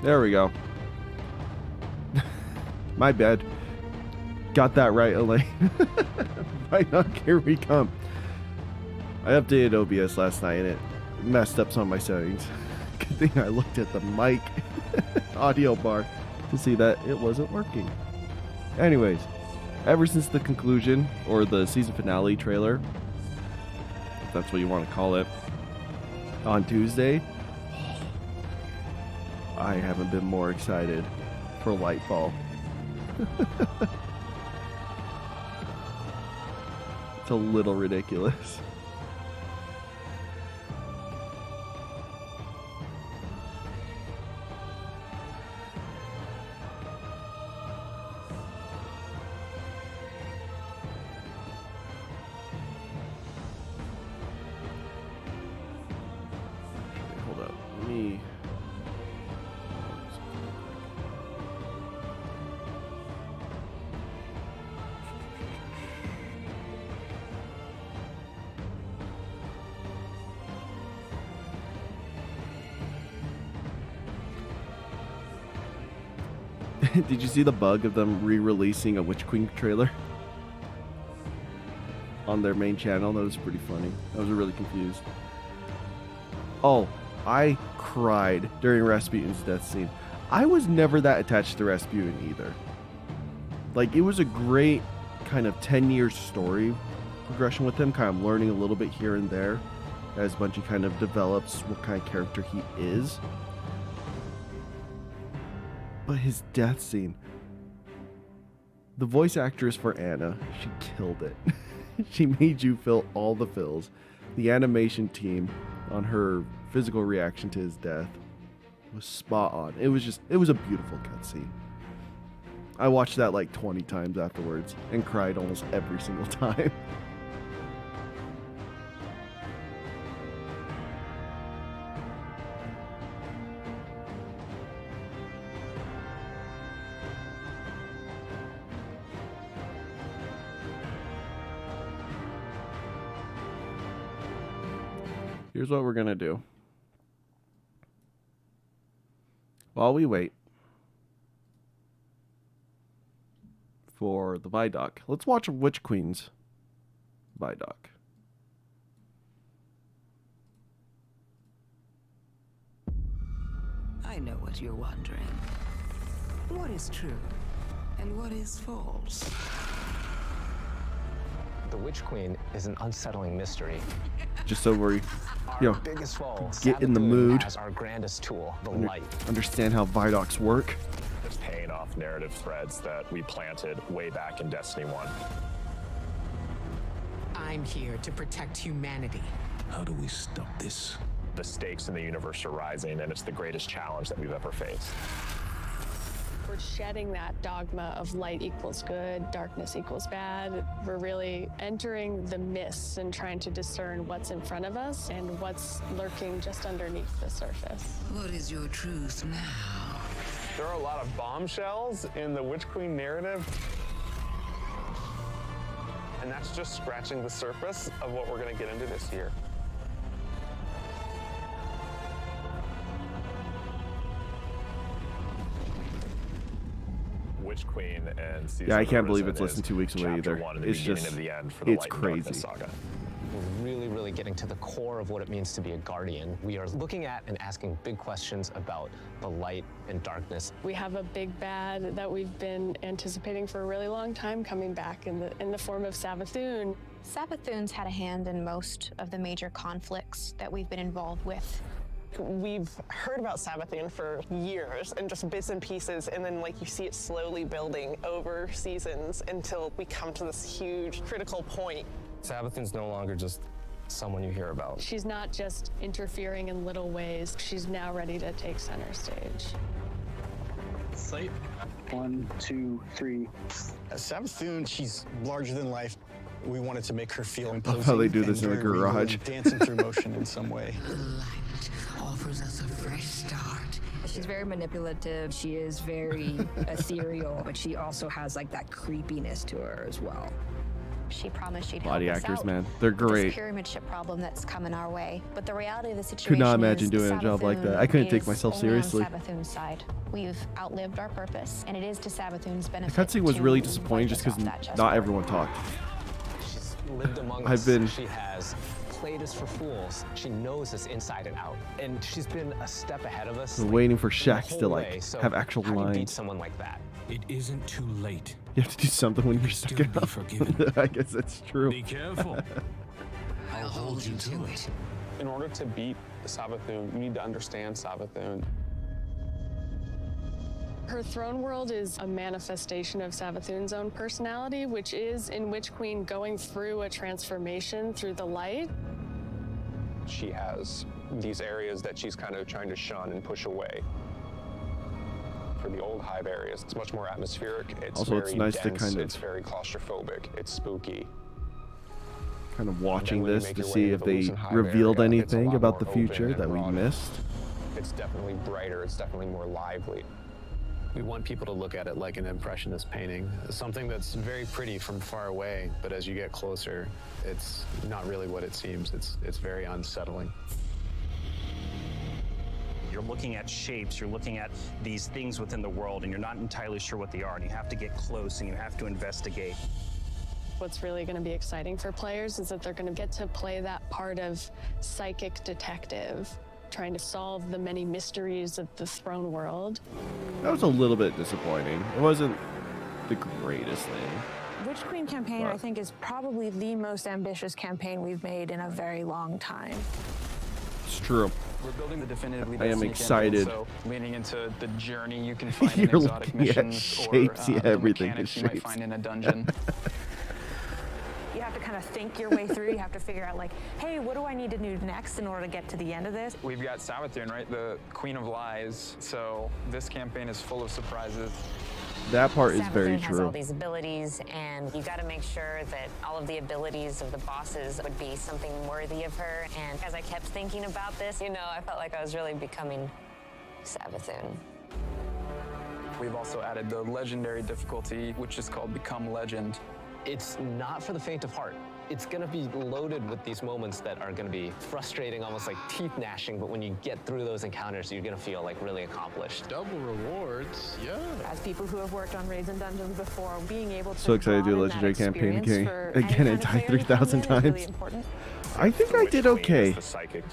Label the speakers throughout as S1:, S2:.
S1: There we go. My bad. Got that right, Elaine. ViDoc, here we come. I updated OBS last night and it messed up some of my settings. Good thing I looked at the mic audio bar to see that it wasn't working. Anyways, ever since the conclusion, or the season finale trailer, if that's what you want to call it, on Tuesday, I haven't been more excited for Lightfall. It's a little ridiculous. Hold up. Let me... Did you see the bug of them re-releasing a Witch Queen trailer on their main channel? That was pretty funny. I was really confused. Oh, I cried during Rasputin's death scene. I was never that attached to Rasputin either. Like, it was a great kind of 10-year story progression with him, kind of learning a little bit here and there as Bungie kind of develops what kind of character he is. But his death scene, the voice actress for Anna, she killed it. She made you feel all the feels. The animation team on her physical reaction to his death was spot on. It was a beautiful cutscene. I watched that like 20 times afterwards and cried almost every single time. Here's what we're going to do. While we wait for the ViDoc, let's watch Witch Queen's ViDoc.
S2: I know what you're wondering. What is true and what is false?
S3: The Witch Queen is an unsettling mystery.
S1: Just so we,
S3: biggest foe,
S1: get in the mood.
S3: As our grandest tool, the light.
S1: Understand how ViDocs work.
S4: It's paying off narrative threads that we planted way back in Destiny 1.
S5: I'm here to protect humanity.
S6: How do we stop this?
S4: The stakes in the universe are rising, and it's the greatest challenge that we've ever faced.
S7: We're shedding that dogma of light equals good, darkness equals bad. We're really entering the mists and trying to discern what's in front of us and what's lurking just underneath the surface.
S2: What is your truth now?
S8: There are a lot of bombshells in the Witch Queen narrative. And that's just scratching the surface of what we're going to get into this year.
S4: Witch Queen and Season
S1: Yeah, I
S4: of
S1: can't believe
S4: Risen
S1: it's less than 2 weeks away
S4: chapter
S1: either.
S4: 1 and the
S1: It's
S4: beginning
S1: just,
S4: of the end for the
S1: it's
S4: Light and Darkness
S1: crazy.
S4: saga.
S3: We're really getting to the core of what it means to be a guardian. We are looking at and asking big questions about the light and darkness.
S7: We have a big bad that we've been anticipating for a really long time coming back in the form of Savathûn.
S9: Savathûn's had a hand in most of the major conflicts that we've been involved with.
S10: We've heard about Savathûn for years and just bits and pieces, and then like you see it slowly building over seasons until we come to this huge critical point.
S3: Savathûn's no longer just someone you hear about.
S7: She's not just interfering in little ways. She's now ready to take center stage.
S11: Sight. 1, 2, 3.
S12: Savathûn, she's larger than life. We wanted to make her feel imposing.
S1: How they do this in the garage.
S12: Dancing through motion in some way.
S2: Light offers us a fresh start.
S13: She's very manipulative. She is very ethereal, but she also has like that creepiness to her as well.
S9: She promised she'd
S1: Body
S9: help us
S1: actors,
S9: out
S1: man, they're
S9: with this
S1: great.
S9: pyramid ship problem that's coming our way. But the reality of the situation
S1: Could not imagine
S9: is
S1: doing a job like that. I couldn't take myself seriously.
S9: On Savathun's side. We've outlived our purpose, and it is to Savathun's
S1: The
S9: benefit.
S1: cutscene was really disappointing just because not everyone talked.
S3: She's lived among
S1: I've
S3: us.
S1: been-
S3: She has played us for fools. She knows us inside and out. And she's been a step ahead of us.
S1: We're waiting for
S3: the
S1: Shax
S3: whole
S1: to like
S3: way. So
S1: have actual
S3: how do you beat
S1: lines.
S3: someone like that?
S6: It isn't too late.
S1: You have to do something when you're
S6: Still
S1: stuck
S6: be
S1: up.
S6: forgiven.
S1: I guess that's true.
S6: Be careful. I'll hold you to it.
S8: In order to beat Savathun, you need to understand Savathun.
S7: Her throne world is a manifestation of Savathun's own personality, which is in Witch Queen going through a transformation through the light.
S8: She has these areas that she's kind of trying to shun and push away. For the old hive areas, it's much more atmospheric. It's
S1: Also,
S8: very
S1: it's nice to
S8: dense,
S1: kind of-
S8: it's very claustrophobic. It's spooky.
S1: Kind of watching
S8: when you
S1: this
S8: make
S1: to
S8: your way
S1: see
S8: into
S1: if
S8: the
S1: they
S8: Lucent Hive
S1: revealed
S8: area, it's a
S1: anything
S8: lot
S1: about the
S8: more open
S1: future
S8: and
S1: that we
S8: broader.
S1: missed.
S8: It's definitely brighter. It's definitely more lively.
S14: We want people to look at it like an impressionist painting, something that's very pretty from far away, but as you get closer, it's not really what it seems. It's very unsettling.
S11: You're looking at shapes, you're looking at these things within the world, and you're not entirely sure what they are, and you have to get close and you have to investigate.
S7: What's really going to be exciting for players is that they're going to get to play that part of psychic detective, trying to solve the many mysteries of the throne world.
S1: That was a little bit disappointing. It wasn't the greatest thing.
S15: Witch Queen campaign, I think, is probably the most ambitious campaign we've made in a very long time.
S1: It's true.
S16: We're building the definitively
S1: I am
S16: Destiny
S1: excited.
S16: campaign, so leaning into the journey you can find in
S1: You're
S16: exotic
S1: looking at
S16: missions
S1: shapes.
S16: or
S1: Yeah,
S16: the
S1: everything
S16: mechanics
S1: is
S16: you might
S1: shapes.
S16: find in a dungeon.
S15: You have to kind of think your way through. You have to figure out, like, hey, what do I need to do next in order to get to the end of this?
S16: We've got Savathun, right? The Queen of Lies. So this campaign is full of surprises.
S1: That part is
S9: Savathun
S1: very
S9: has all
S1: true.
S9: these abilities, and you got to make sure that all of the abilities of the bosses would be something worthy of her. And as I kept thinking about this, you know, I felt like I was really becoming Savathun.
S16: We've also added the legendary difficulty, which is called Become Legend.
S3: It's not for the faint of heart. It's gonna be loaded with these moments that are gonna be frustrating, almost like teeth gnashing, but when you get through those encounters, you're gonna feel like really accomplished.
S14: Double rewards, yeah.
S15: As people who have worked on raids and dungeons before, being able to
S1: So excited to do a
S15: broaden that
S1: legendary campaign
S15: experience
S1: again,
S15: for any
S1: and
S15: kind of
S1: die
S15: player
S1: 3,000
S15: is really
S1: times.
S15: important.
S1: I think I did okay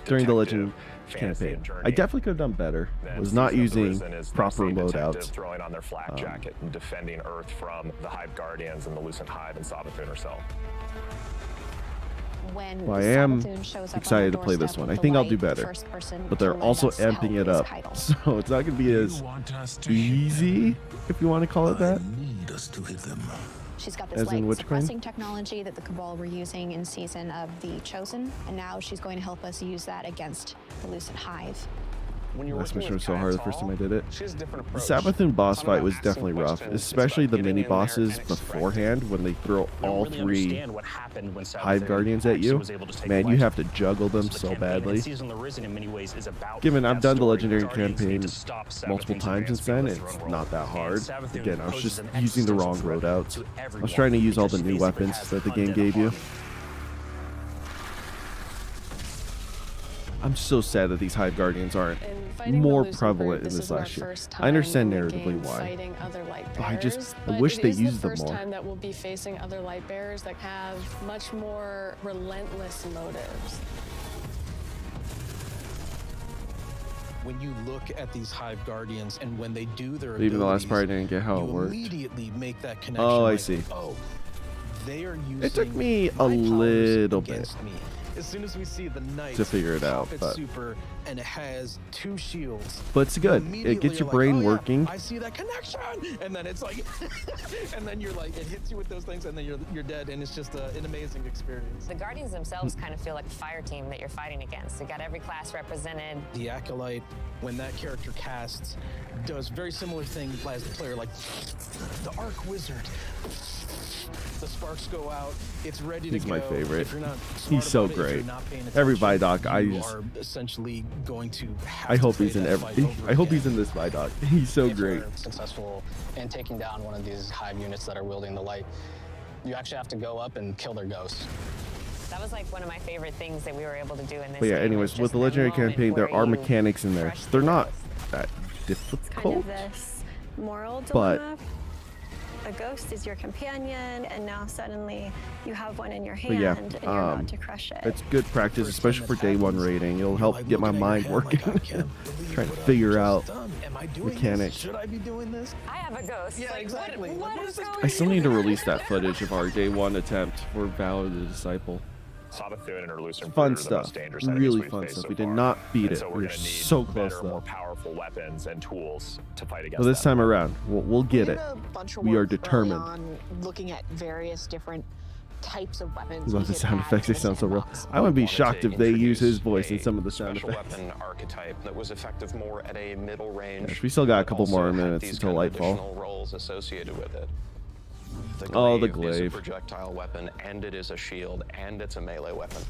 S1: during the Legend
S4: fantasy
S1: campaign.
S4: and journey.
S1: I definitely could have done better.
S4: Then
S1: Was not
S4: Season of the
S1: using
S4: Risen is
S1: proper
S4: mostly detective
S1: loadouts.
S4: throwing on their flak jacket and defending Earth from the Hive Guardians and the Lucent Hive and Savathun herself.
S9: When
S1: Well, I am
S9: Savathun shows up on
S1: excited
S9: the
S1: to play this
S9: doorstep
S1: one.
S9: with
S1: I
S9: the
S1: think I'll
S9: light,
S1: do
S9: the
S1: better.
S9: first person
S1: But
S9: to
S1: they're
S9: lend
S1: also
S9: us help
S1: amping it
S9: is
S1: up.
S9: Kaido.
S1: So it's not going to be as easy, if you want to call it that.
S6: Need us to hit them.
S9: She's got this
S1: As in
S9: light
S1: Witch Queen?
S9: suppressing technology that the Cabal were using in Season of the Chosen, and now she's going to help us use that against the Lucent Hive.
S8: When you're
S1: Last
S8: working
S1: mission
S8: with
S1: was so hard the
S8: Kyle
S1: first time I did it.
S8: she has a different
S1: The
S8: approach.
S1: Savathun boss
S8: It's not
S1: fight
S8: about
S1: was
S8: asking
S1: definitely rough,
S8: questions, it's
S1: especially
S8: about
S1: the
S8: getting
S1: mini
S8: in there and
S1: bosses
S8: expecting.
S1: beforehand when they throw
S11: We
S1: all
S11: really
S1: three
S11: understand what happened when
S1: Hive
S11: Savathun
S1: Guardians at
S11: actually
S1: you.
S11: was able to take
S1: Man, you
S11: flight.
S1: have to juggle them
S11: So
S1: so
S11: the campaign in
S1: badly.
S11: Season of the Risen in many ways is about
S1: Given I've
S11: that
S1: done the
S11: story.
S1: Legendary
S11: Guardians need
S1: campaign
S11: to stop
S1: multiple
S11: Savathun's
S1: times
S11: advance
S1: since then,
S11: through the
S1: it's
S11: throne
S1: not that
S11: world.
S1: hard.
S11: And Savathun
S1: Again, I was
S11: poses
S1: just
S11: an
S1: using the wrong
S11: existential threat
S1: loadouts.
S11: to
S1: I was
S11: everyone
S1: trying to use all the
S11: because
S1: new
S11: she basically
S1: weapons
S11: has
S1: that the
S11: an
S1: game
S11: undead
S1: gave you.
S11: army.
S1: I'm so sad that these Hive Guardians aren't
S7: And fighting the
S1: more
S7: Lucent
S1: prevalent
S7: Group,
S1: in
S7: this
S1: this
S7: is our
S1: last year.
S7: first
S1: I understand
S7: time in the
S1: narratively
S7: game
S1: why.
S7: fighting other light
S1: But I
S7: bearers,
S1: I wish they used
S7: It
S1: them
S7: is the first
S1: more.
S7: time that we'll be facing other light bearers that have much more relentless motives.
S17: When you look at these Hive Guardians and when they do their
S1: Even the last
S17: abilities,
S1: part I didn't get how it
S17: you
S1: worked.
S17: immediately make that connection.
S1: Oh, I
S17: like,
S1: see.
S17: Oh, they are using
S1: It took me a
S17: my powers
S1: little bit
S17: against me. As soon as we see the knight
S1: to figure it out,
S17: pop its
S1: but
S17: super and it has 2 shields.
S1: But it's
S17: you
S1: good. It
S17: immediately
S1: gets your
S17: are
S1: brain
S17: like, oh, yeah,
S1: working.
S17: I see that connection, and then it's like, and then you're like, it hits you with those things, and then you're dead, and it's just an amazing experience.
S9: The Guardians themselves kind of feel like a fire team that you're fighting against. You got every class represented.
S17: The Acolyte, when that character casts, does very similar thing as the player, like the Arc Wizard. The sparks go out. It's ready to
S1: He's
S17: go.
S1: my favorite.
S17: If you're not
S1: He's
S17: smart
S1: so
S17: about it, if you're
S1: great.
S17: not paying
S1: Every
S17: attention,
S1: ViDoc, I
S17: you
S1: just
S17: are essentially going to have
S1: I
S17: to
S1: hope
S17: play
S1: he's in
S17: that fight
S1: every.
S17: over
S1: I hope
S17: again.
S1: he's in this ViDoc. He's so
S18: If
S1: great.
S18: we're successful in taking down one of these Hive units that are wielding the light,
S17: You actually have to go up and kill their ghosts.
S9: That was like one of my favorite things that we were able to do in this
S1: But yeah,
S9: game,
S1: anyways,
S9: was
S1: with
S9: just
S1: the legendary
S9: moment
S1: campaign, there
S9: where
S1: are
S9: you
S1: mechanics in there.
S9: crush
S1: They're
S9: the
S1: not
S9: ghost.
S1: that difficult.
S18: Kind of this moral
S1: But-
S18: dilemma. A ghost is your companion, and now suddenly you have one in your
S1: But
S18: hand,
S1: yeah,
S18: and you're about to crush it.
S1: it's good practice, especially for day one raiding. It'll help get my mind working, trying to figure out mechanics.
S17: Should I be doing this?
S9: I have a ghost.
S17: Yeah,
S9: Like,
S17: exactly.
S9: What is going
S1: I still need to release that footage of our day one attempt for Valor the Disciple.
S4: Sawbethune and her Lucent
S1: Fun
S4: Brood are the
S1: stuff,
S4: most dangerous enemies
S1: really
S4: we've
S1: fun
S4: faced
S1: stuff.
S4: so
S1: We did
S4: far.
S1: not beat
S4: And
S1: it.
S4: so
S1: We
S4: we're
S1: were
S4: gonna need
S1: so close
S4: better,
S1: though.
S4: more powerful weapons and tools to fight against
S1: Well, this
S4: them.
S1: time around, we'll get it. We are determined.
S15: On looking at various different types of weapons.
S1: I love the sound effects. They sound so real. I would be shocked if they use his voice in some of the sound
S8: special
S1: effects.
S8: weapon archetype that was effective more at a middle range.
S1: Yes, we still got a couple
S8: also
S1: more
S8: had
S1: minutes
S8: these
S1: until
S8: kind of
S1: Lightfall.
S8: additional roles associated with it.
S1: Oh, the
S8: is a
S1: glaive.
S8: projectile weapon, and it is a shield, and it's a melee weapon.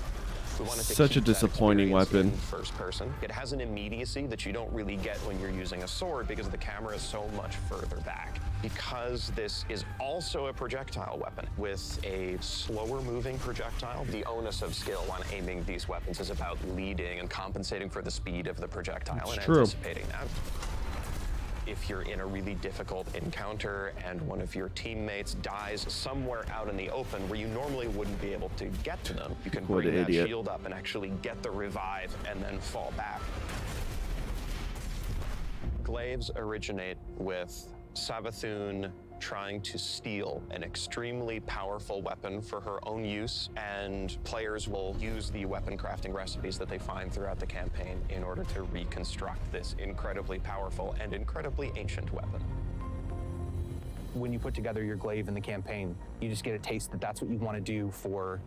S8: We wanted to
S1: Such a
S8: keep that
S1: disappointing
S8: experience
S1: weapon.
S8: in first person. It has an immediacy that you don't really get when you're using a sword because the camera is so much further back. Because this is also a projectile weapon with a slower moving projectile, the onus of skill on aiming these weapons is about leading and compensating for the speed of the projectile
S1: It's
S8: and
S1: true.
S8: anticipating that. If you're in a really difficult encounter and one of your teammates dies somewhere out in the open where you normally wouldn't be able to get to them, you can
S1: What
S8: bring
S1: an
S8: that
S1: idiot.
S8: shield up and actually get the revive and then fall back. Glaives originate with Savathun trying to steal an extremely powerful weapon for her own use, and players will use the weapon crafting recipes that they find throughout the campaign in order to reconstruct this incredibly powerful and incredibly ancient weapon.
S17: When you put together your glaive in the campaign, you just get a taste that that's what you want to do for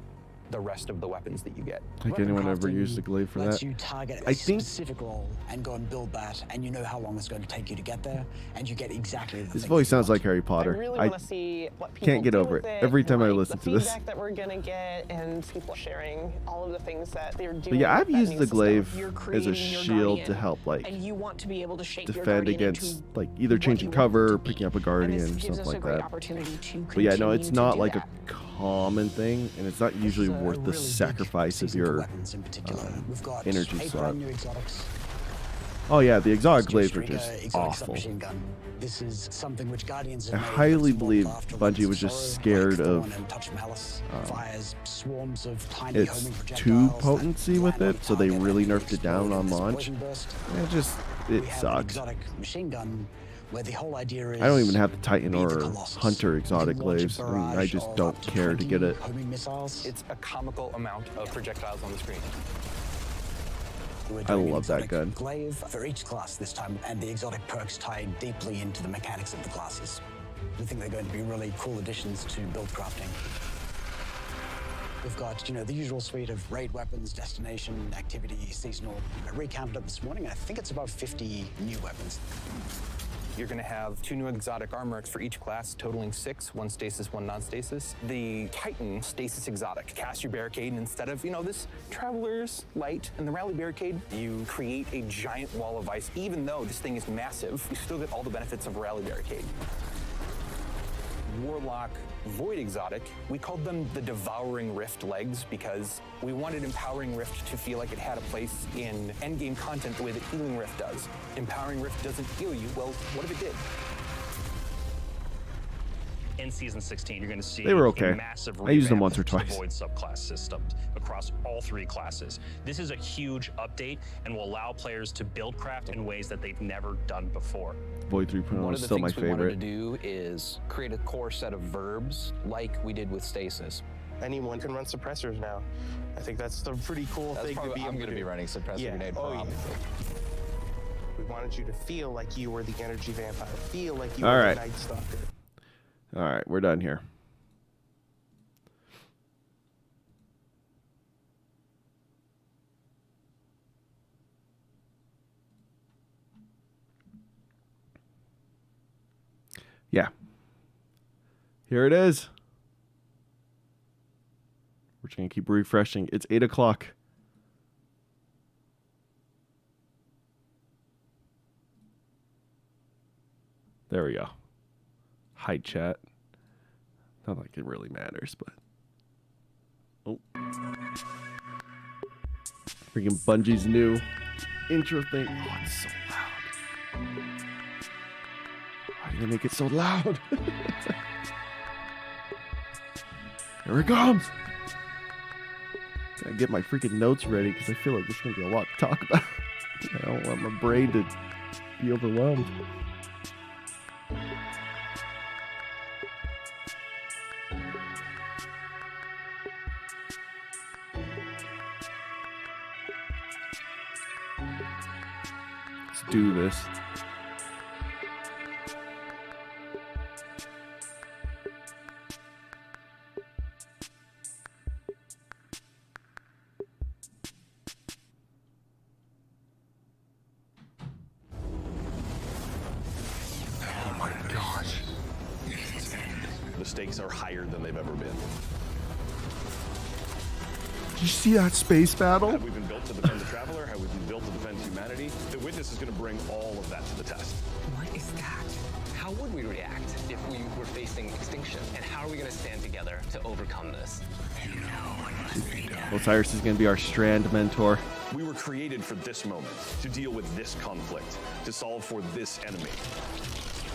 S17: the rest of the weapons that you get.
S1: Like anyone ever used a glaive for
S6: lets
S1: that?
S6: you target
S1: I
S6: a
S1: think
S6: specific role and go and build that, and you know how long it's going to take you to get there, and you get exactly the
S1: His
S6: thing
S1: voice
S6: you
S1: sounds
S6: want.
S1: like Harry Potter.
S10: I really
S1: I
S10: want to see what people
S1: can't get
S10: do
S1: over
S10: with
S1: it. Every time I
S10: like
S1: listen
S10: the
S1: to this.
S10: feedback that we're gonna get, and people sharing all of the things that they're doing.
S1: But yeah, I've
S10: with that
S1: used
S10: new
S1: the
S10: system.
S1: glaive
S10: You're
S1: as a
S10: creating your
S1: shield
S10: guardian,
S1: to help, like,
S15: And you want to be able to shape your
S1: defend
S15: guardian
S1: against,
S15: into
S1: like, either changing cover or picking up a guardian or
S15: gives
S1: something
S15: us a
S1: like
S15: great
S1: that.
S15: opportunity to
S1: But yeah, no, it's
S15: continue to
S1: not
S15: do
S1: like
S15: that.
S1: a common thing, and it's not usually
S6: It's a
S1: worth the
S6: really big
S1: sacrifice of
S6: season for
S1: your
S6: weapons in particular. We've got
S1: energy
S6: 8
S1: slot.
S6: brand new exotics.
S1: Oh yeah, the exotic
S6: Stu
S1: glaives are
S6: Stringer,
S1: just
S6: exotic
S1: awful.
S6: submachine gun. This is something which Guardians
S1: I
S6: have made
S1: highly
S6: from
S1: believe
S6: Warcraft,
S1: Bungie
S6: Weapons
S1: was
S6: of
S1: just
S6: Sorrow,
S1: scared
S6: like
S1: of
S6: Thorn and Touch Malice, fires swarms of tiny
S1: its
S6: homing
S1: too
S6: projectiles
S1: potency with it, so they really nerfed it down on
S6: that
S1: launch.
S6: explosion burst.
S1: It
S6: We have an
S1: sucks.
S6: exotic machine gun where the whole idea is
S1: I don't even have the Titan
S6: be the
S1: or
S6: Colossus.
S1: Hunter
S6: You
S1: exotic
S6: can launch a
S1: glaives, and I
S6: barrage
S1: just
S6: of
S1: don't
S6: up to
S1: care to
S6: 20
S1: get it.
S6: homing missiles.
S17: It's a comical amount of projectiles on the screen.
S6: We're
S1: I
S6: doing an
S1: love that
S6: exotic
S1: gun.
S6: glaive for each class this time, and the exotic perks tie deeply into the mechanics of the classes. We think they're going to be really cool additions to build crafting. We've got, the usual suite of raid weapons, destination, activity, seasonal. I recounted it this morning, and I think it's about 50 new weapons.
S17: You're going to have 2 new exotic armors for each class, totaling 6, 1 stasis, 1 non-stasis. The Titan stasis exotic. Cast your barricade, and instead of, this Traveler's Light and the Rally Barricade, you create a giant wall of ice. Even though this thing is massive, you still get all the benefits of a Rally Barricade. Warlock Void exotic, we called them the Devouring Rift legs because we wanted Empowering Rift to feel like it had a place in endgame content the way that Healing Rift does. Empowering Rift doesn't heal you, well, what if it did?
S11: In Season 16, you're going to see
S1: They were okay.
S11: a massive
S1: I used them
S11: revamp
S1: once or
S11: to the
S1: twice.
S11: Void subclass system across all 3 classes. This is a huge update and will allow players to build craft in ways that they've never done before.
S1: Void 3.0
S14: One
S1: is
S14: of the
S1: still my
S14: things we wanted to
S1: favorite.
S14: do is create a core set of verbs like we did with stasis.
S19: Anyone can run suppressors now. I think that's the pretty cool
S14: That's
S19: thing to
S14: probably-
S19: be able
S14: I'm
S19: to
S14: gonna
S19: do.
S14: be running suppressor
S19: Yeah.
S14: grenade
S19: Oh,
S14: probably.
S19: yeah. We wanted you to feel like you were the energy vampire. Feel like you
S1: All
S19: were
S1: right.
S19: the Night Stalker.
S1: All right, we're done here. Yeah. Here it is. We're just going to keep refreshing. It's 8 o'clock. There we go. Hi, chat. Not like it really matters, but. Oh. Freaking Bungie's new intro thing. Oh, it's so loud. Why do you make it so loud? Here it comes. Gotta get my freaking notes ready because I feel like there's gonna be a lot to talk about. I don't want my brain to be overwhelmed. Let's do this.
S4: The stakes are higher than they've ever been.
S1: Did you see that space battle?
S4: Have we been built to defend the Traveler? Have we been built to defend humanity? The Witness is going to bring all of that to the test.
S3: What is that? How would we react if we were facing extinction? And how are we going to stand together to overcome this?
S1: Osiris is going to be our Strand mentor.
S4: We were created for this moment, to deal with this conflict, to solve for this enemy.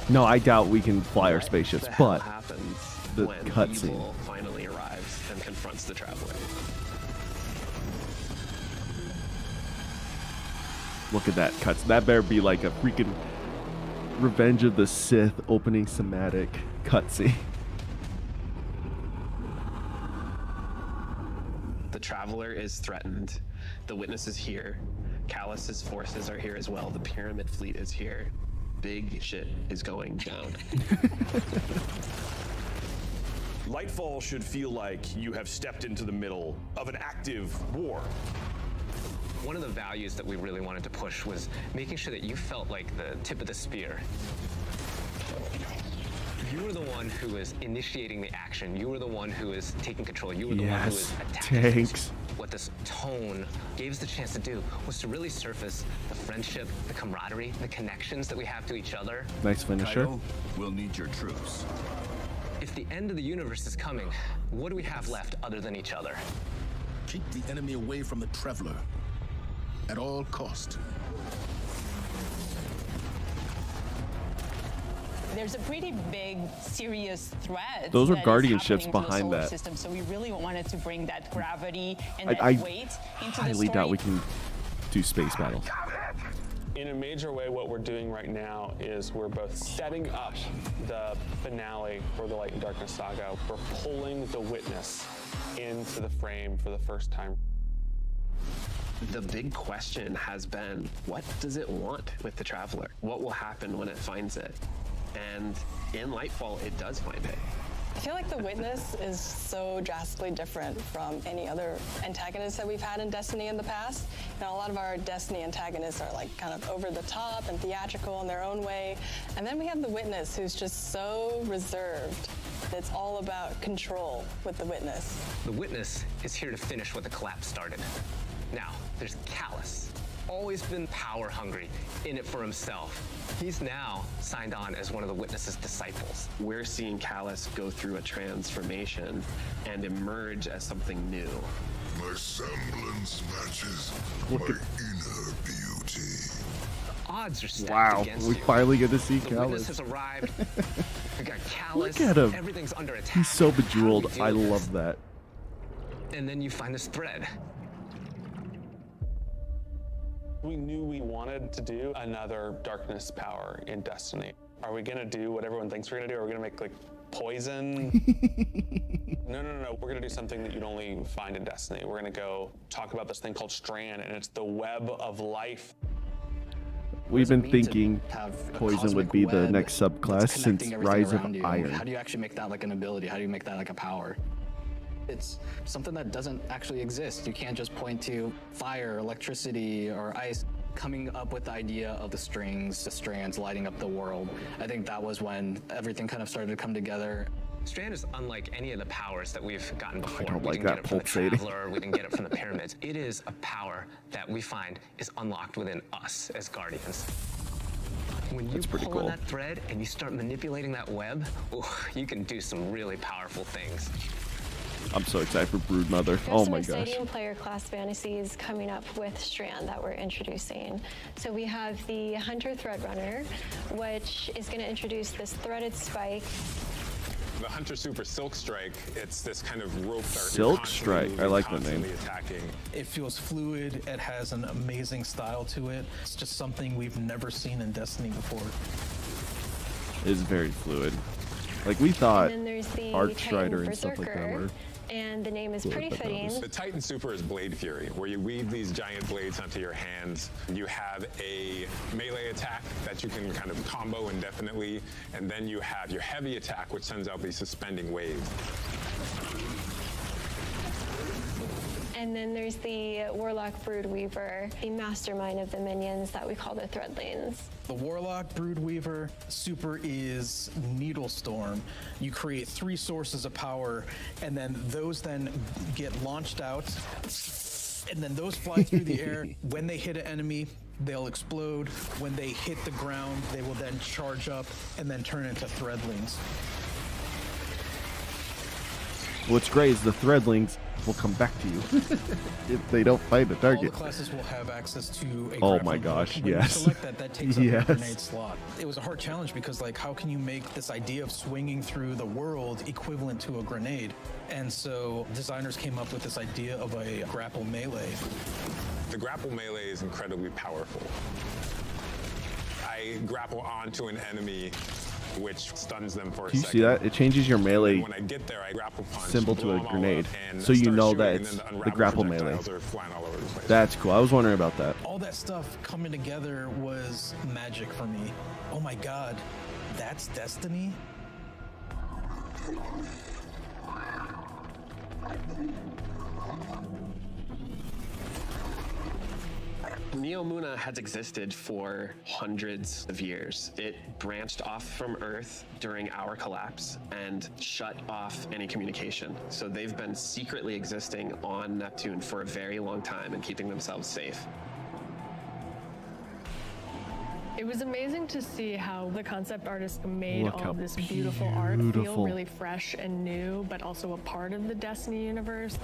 S1: No, I doubt we can fly our spaceships, but
S3: happens
S1: the
S3: when
S1: cutscene.
S3: evil finally arrives and confronts the Traveler?
S1: Look at that cuts. That better be like a freaking Revenge of the Sith opening cinematic cutscene.
S3: The Traveler is threatened. The Witness is here. Callus's forces are here as well. The Pyramid fleet is here. Big shit is going down.
S4: Lightfall should feel like you have stepped into the middle of an active war.
S3: One of the values that we really wanted to push was making sure that you felt like the tip of the spear. You were the one who was initiating the action. You were the one who was taking control. You were the one who was attacking.
S1: Tanks.
S3: What this tone gave us the chance to do was to really surface the friendship, the camaraderie, the connections that we have to each other.
S1: Nice finisher.
S20: We'll need your troops.
S3: If the end of the universe is coming, what do we have left other than each other?
S20: Keep the enemy away from the Traveler at all cost.
S21: There's a pretty big, serious threat.
S1: Those are
S21: that is
S1: guardian
S21: happening
S1: ships
S21: to the
S1: behind
S21: solar
S1: that.
S21: system, so we really wanted to bring that gravity and
S1: I
S21: that weight into the
S1: highly
S21: story.
S1: doubt we can do space battles.
S22: In a major way, what we're doing right now is we're both setting up the finale for the Light and Darkness saga. We're pulling the Witness into the frame for the first time.
S3: The big question has been, what does it want with the Traveler? What will happen when it finds it? And in Lightfall, it does find it.
S23: I feel like the Witness is so drastically different from any other antagonist that we've had in Destiny in the past. You know, a lot of our Destiny antagonists are like kind of over the top and theatrical in their own way. And then we have the Witness, who's just so reserved. It's all about control with the Witness.
S3: The Witness is here to finish what the collapse started. Now, there's Callus. Always been power hungry, in it for himself. He's now signed on as one of the Witness's disciples. We're seeing Callus go through a transformation and emerge as something new.
S20: My semblance matches my inner beauty.
S3: The odds are stacked
S1: Wow,
S3: against
S1: we
S3: you.
S1: finally get to see
S3: The Witness
S1: Callus.
S3: has arrived. We got Callus.
S1: Look at him.
S3: Everything's under attack.
S1: He's so
S3: How do we
S1: bejeweled.
S3: deal
S1: I
S3: with
S1: love
S3: this?
S1: that.
S3: And then you find this thread.
S22: We knew we wanted to do another darkness power in Destiny. Are we gonna do what everyone thinks we're gonna do? Are we gonna make like poison? No. We're gonna do something that you'd only find in Destiny. We're gonna go talk about this thing called Strand, and it's the web of life.
S1: We've been
S14: mean to
S1: thinking
S14: have a
S1: poison would
S14: cosmic
S1: be the
S14: web
S1: next subclass
S14: that's
S1: since
S14: connecting everything
S1: Rise of
S14: around you?
S1: Iron.
S14: How do you actually make that like an ability? How do you make that like a power? It's something that doesn't actually exist. You can't just point to fire, electricity, or ice. Coming up with the idea of the strings, the strands lighting up the world. I think that was when everything kind of started to come together.
S3: Strand is unlike any of the powers that we've gotten before.
S1: don't
S3: We
S1: like
S3: didn't
S1: that
S3: get it from the
S1: pulsating.
S3: Traveler, we didn't get it from the pyramids. It is a power that we find is unlocked within us as Guardians. When you
S1: That's pretty
S3: pull
S1: cool.
S3: on that thread and you start manipulating that web, ooh, you can do some really powerful things.
S1: I'm so excited for Broodmother.
S18: There's
S1: Oh
S18: some
S1: my gosh.
S18: exciting player class fantasies coming up with Strand that we're introducing. So we have the Hunter Threadrunner, which is going to introduce this threaded spike.
S4: The Hunter Super Silk Strike, it's this kind of rope dart.
S1: Silk Strike. I like the name.
S4: Attacking.
S2: It feels fluid. It has an amazing style to it. It's just something we've never seen in Destiny before.
S1: It is very fluid. Like we thought
S18: And then there's the
S1: Archstrider
S18: Titan
S1: and stuff like that
S18: Berserker,
S1: were.
S18: and the name is
S1: Cool,
S18: pretty
S1: but not
S18: fitting.
S4: The Titan Super is Blade Fury, where you weave these giant blades onto your hands. You have a melee attack that you can kind of combo indefinitely, and then you have your heavy attack, which sends out these suspending waves.
S18: And then there's the Warlock Broodweaver, the mastermind of the minions that we call the Threadlings.
S2: The Warlock Broodweaver Super is Needlestorm. You create 3 sources of power, and then those then get launched out, and then those fly through the air. When they hit an enemy, they'll explode. When they hit the ground, they will then charge up and then turn into Threadlings.
S1: What's great is the Threadlings will come back to you if they don't find the
S2: All
S1: target.
S2: the classes will have access to a
S1: Oh my
S2: grappling
S1: gosh,
S2: hook. When
S1: yes.
S2: you select that takes up
S1: Yes.
S2: a grenade slot. It was a hard challenge because, like, how can you make this idea of swinging through the world equivalent to a grenade? And so designers came up with this idea of a grapple melee.
S4: The grapple melee is incredibly powerful. I grapple onto an enemy, which stuns them for a
S1: Do you
S4: second.
S1: see that? It changes your melee
S4: When I get there, I grapple punch,
S1: symbol
S4: blow
S1: to a
S4: them all
S1: grenade,
S4: up, and
S1: so you
S4: start
S1: know
S4: shooting,
S1: that
S4: and
S1: it's
S4: then
S1: the
S4: unraveled
S1: grapple melee.
S4: projectiles are flying all over the place.
S1: That's cool. I was wondering about that.
S2: All that stuff coming together was magic for me. Oh my god, that's Destiny?
S5: Neomuna has existed for hundreds of years. It branched off from Earth during our collapse and shut off any communication. So they've been secretly existing on Neptune for a very long time and keeping themselves safe.
S7: It was amazing to see how the concept artist made
S1: Look
S7: all
S1: how
S7: of this beautiful art feel
S1: beautiful.
S7: really fresh and new, but also a part of the Destiny universe.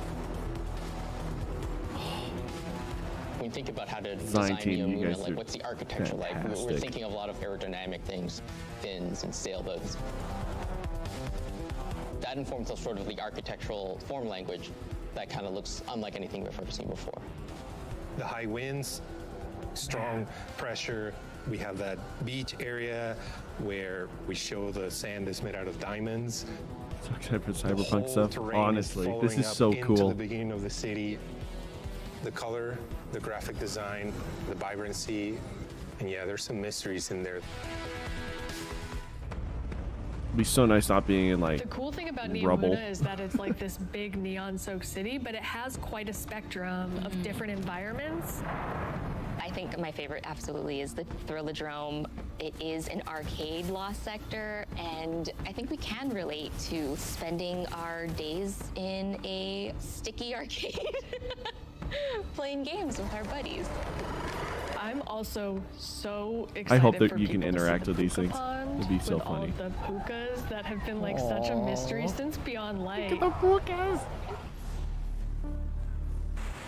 S12: When you think about how to
S1: Design
S12: design
S1: team, you
S12: Neomuna,
S1: guys
S12: like
S1: are
S12: what's the architecture like? We're
S1: fantastic.
S12: thinking of a lot of aerodynamic things, fins and sailboats. That informs us sort of the architectural form language that kind of looks unlike anything we've ever seen before.
S24: The high winds, strong pressure. We have that beach area where we show the sand is made out of diamonds.
S1: So excited for
S24: The
S1: cyberpunk
S24: whole
S1: stuff.
S24: terrain
S1: Honestly, this
S24: following
S1: is
S24: up
S1: so
S24: into
S1: cool.
S24: the beginning of the city. The color, the graphic design, the vibrancy, and yeah, there's some mysteries in there.
S1: It'd be so nice not being in like
S7: The cool thing about
S1: rubble.
S7: Neomuna is that it's like this big neon-soaked city, but it has quite a spectrum of different environments.
S9: I think my favorite absolutely is the Thrillodrome. It is an arcade lost sector, and I think we can relate to spending our days in a sticky arcade playing games with our buddies.
S7: I'm also so excited
S1: I hope that
S7: for
S1: you can
S7: people to see
S1: interact
S7: the
S1: with these
S7: puka
S1: things.
S7: pond
S1: It'd be so
S7: with all
S1: funny.
S7: of the pukas that have been like such a mystery since Beyond Light.
S1: Look at the pukas!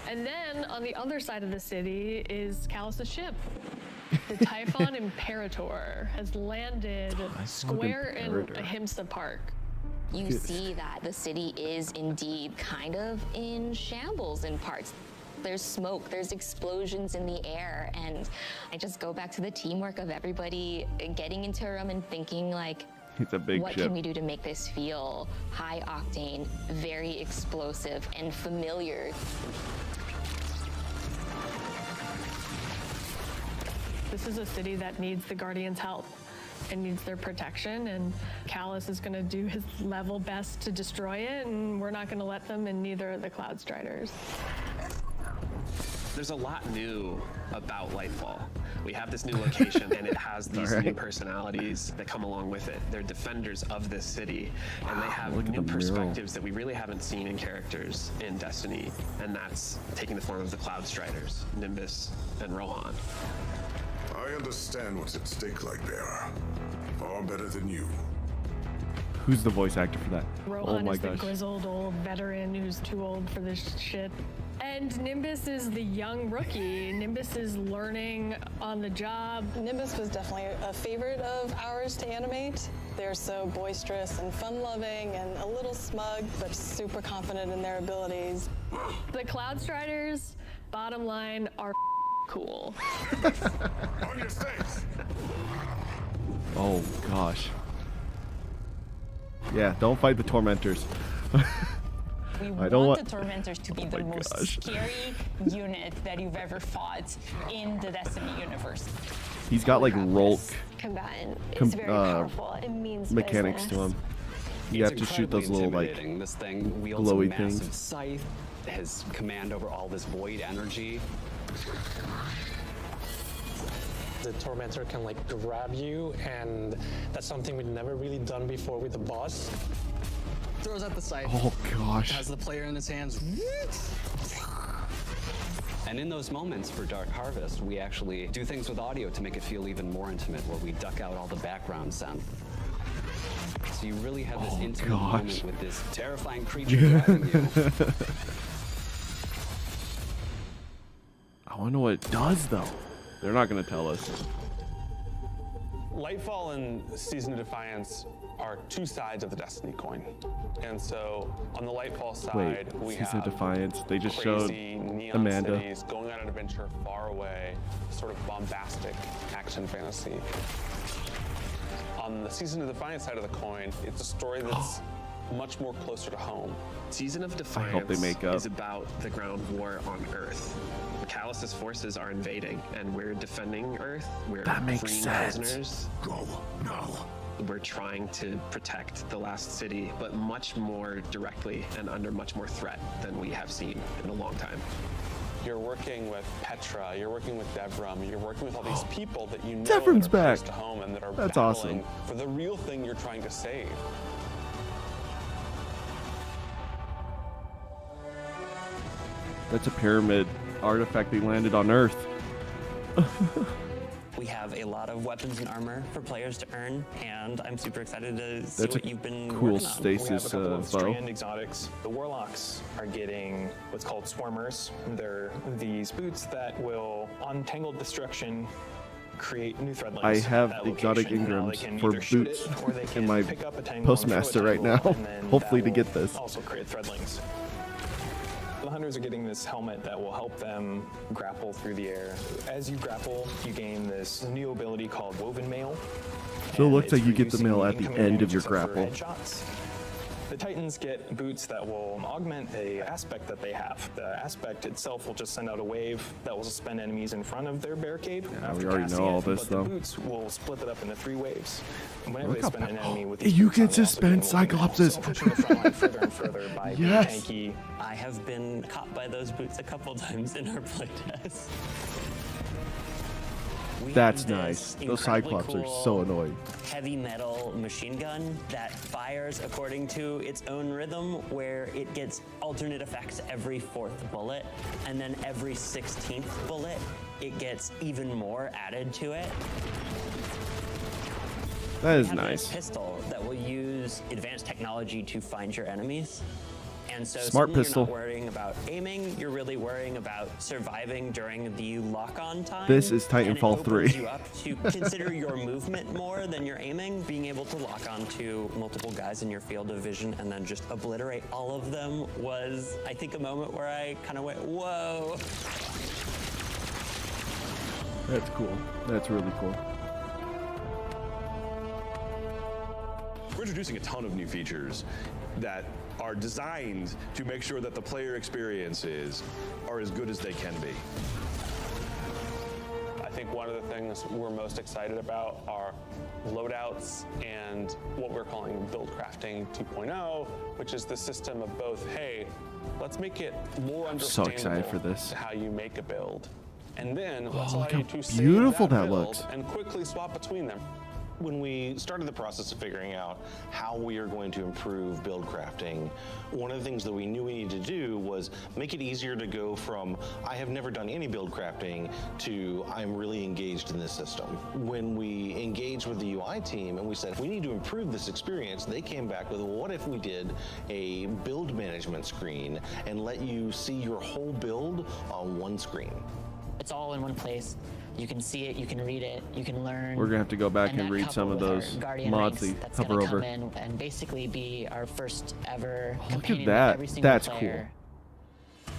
S7: And then on the other side of the city is Callus's ship. The Typhon Imperator has landed square in
S1: Imperator.
S7: Ahimsa Park.
S9: You see that the city is indeed kind of in shambles in parts. There's smoke, there's explosions in the air, and I just go back to the teamwork of everybody getting into a room and thinking like,
S1: It's a big
S9: what
S1: ship.
S9: can we do to make this feel high octane, very explosive, and familiar?
S7: This is a city that needs the Guardians' help and needs their protection, and Callus is going to do his level best to destroy it, and we're not going to let them, and neither are the Cloud Striders.
S5: There's a lot new about Lightfall. We have this new location and it has these new personalities that come along with it. They're defenders of this city and they have
S1: look at
S5: new
S1: the mural.
S5: perspectives that we really haven't seen in characters in Destiny, and that's taking the form of the Cloud Striders, Nimbus, and Rohan.
S8: I understand what's at stake, Lightbearer. Far better than you.
S1: Who's the voice actor for that?
S7: Rohan
S1: oh my
S7: is the
S1: gosh.
S7: grizzled old veteran who's too old for this shit. And Nimbus is the young rookie. Nimbus is learning on the job.
S23: Nimbus was definitely a favorite of ours to animate. They're so boisterous and fun-loving and a little smug, but super confident in their abilities.
S7: The Cloud Striders, bottom line, are cool.
S8: On your stakes.
S1: Oh gosh. Yeah, don't fight the tormentors.
S21: We
S1: I don't
S21: want
S1: want
S21: the Tormentors to be the most scary unit that you've ever fought in the Destiny universe.
S1: He's got like Rolk
S18: Combatant is very powerful. It means
S1: mechanics to
S18: business.
S1: him. You have to shoot those little like
S10: This thing wields
S1: glowy
S10: a massive
S1: things.
S10: scythe, has command over all this void energy.
S13: The Tormentor can like grab you, and that's something we've never really done before with the boss.
S14: Throws out the scythe.
S1: Oh gosh.
S14: Has the player in his hands.
S10: And in those moments for Dark Harvest, we actually do things with audio to make it feel even more intimate, where we duck out all the background sound. So you really have this intimate moment with this terrifying creature grabbing you.
S1: I wonder what it does though. They're not gonna tell us.
S22: Lightfall and Season of Defiance are two sides of the Destiny coin. And so on the Lightfall side, we
S1: Season
S22: have
S1: of Defiance. They just showed
S22: crazy neon
S1: Amanda.
S22: cities, going on an adventure far away, sort of bombastic action fantasy. On the Season of Defiance side of the coin, it's a story that's much more closer to home.
S5: Season of
S1: hope
S5: Defiance
S1: they make up.
S5: is about the ground war on Earth. Callus's forces are invading, and we're defending Earth. We're
S1: That makes
S5: freeing
S1: sense.
S5: prisoners.
S8: Go now.
S5: We're trying to protect the last city, but much more directly and under much more threat than we have seen in a long time.
S22: You're working with Petra, you're working with Devram, you're working with all these people that you know
S1: Devram's
S22: that are close
S1: back.
S22: to home and that are
S1: That's
S22: battling
S1: awesome.
S22: for the real thing you're trying to save.
S1: That's a pyramid artifact they landed on Earth.
S16: We have a lot of weapons and armor for players to earn, and I'm super excited to see
S1: That's
S16: what
S1: a
S16: you've been
S1: cool
S16: working on.
S1: stasis
S25: We have a couple of
S1: bow.
S25: strand exotics. The warlocks are getting what's called swarmers. They're these boots that will, on tangled destruction, create new threadlings.
S1: I have
S25: at
S1: exotic
S25: location. Now they
S1: engrams
S25: can
S1: for
S25: either shoot
S1: boots
S25: it, or they
S1: in
S25: can
S1: my
S25: pick up a tangle and
S1: postmaster
S25: throw a
S1: right now.
S25: tangle, and then
S1: Hopefully
S25: that
S1: to get
S25: will
S1: this.
S25: Also create threadlings. The hunters are getting this helmet that will help them grapple through the air. As you grapple, you gain this new ability called Woven Mail.
S1: So it
S25: and
S1: looks
S25: it's
S1: like you
S25: for
S1: get the
S25: using
S1: mail at the
S25: incoming
S1: end of
S25: damage
S1: your
S25: except for
S1: grapple.
S25: headshots. The Titans get boots that will augment a aspect that they have. The aspect itself will just send out a wave that will suspend enemies in front of their barricade.
S1: Yeah,
S25: after
S1: we already
S25: casting
S1: know all
S25: it,
S1: this,
S25: but
S1: though.
S25: The boots will split it up into 3 waves. And whenever
S1: Look
S25: they
S1: how
S25: spend an enemy with
S1: You
S25: these boots
S1: can
S25: on, they also
S1: suspend
S25: gain Woven Mail.
S1: Cyclopses.
S25: So pushing the front line further and further by being
S1: Yes.
S25: tanky.
S16: I have been caught by those boots a couple times in our playtest. We
S1: That's
S16: have this
S1: nice. Those
S16: incredibly
S1: Cyclops are
S16: cool
S1: so annoying.
S16: Heavy metal machine gun that fires according to its own rhythm, where it gets alternate effects every 4th bullet, and then every 16th bullet, it gets even more added to it.
S1: That is
S16: We have
S1: nice.
S16: this pistol that will use advanced technology to find your enemies. And so
S1: Smart
S16: suddenly
S1: pistol.
S16: You're not worrying about aiming, you're really worrying about surviving during the lock-on time.
S1: This is
S16: and it
S1: Titanfall
S16: opens
S1: 3.
S16: you up to consider your movement more than your aiming. Being able to lock on to multiple guys in your field of vision and then just obliterate all of them was, I think, a moment where I kind of went, whoa.
S1: That's cool. That's really cool.
S26: We're introducing a ton of new features that are designed to make sure that the player experiences are as good as they can be.
S22: I think one of the things we're most excited about are loadouts and what we're calling build crafting 2.0, which is the system of both, hey, let's make it more
S1: so
S22: understandable
S1: excited for this.
S22: how you make a build. And then let's
S1: Oh,
S22: allow
S1: look
S22: you
S1: how
S22: to save
S1: beautiful that
S22: build
S1: looks.
S22: and quickly swap between them.
S6: When we started the process of figuring out how we are going to improve build crafting, one of the things that we knew we needed to do was make it easier to go from I have never done any build crafting to I'm really engaged in this system. When we engaged with the UI team and we said we need to improve this experience, they came back with, well, what if we did a build management screen and let you see your whole build on one screen?
S11: It's all in one place. You can see it, you can read it, you can learn.
S1: We're gonna have to go back and
S11: that
S1: read some of
S11: coupled with
S1: those
S11: our Guardian
S1: mods
S11: ranks,
S1: that
S11: that's
S1: hover
S11: gonna
S1: over.
S11: come in and basically be our first ever
S1: Look at
S11: companion
S1: that.
S11: with every single
S1: That's
S11: player.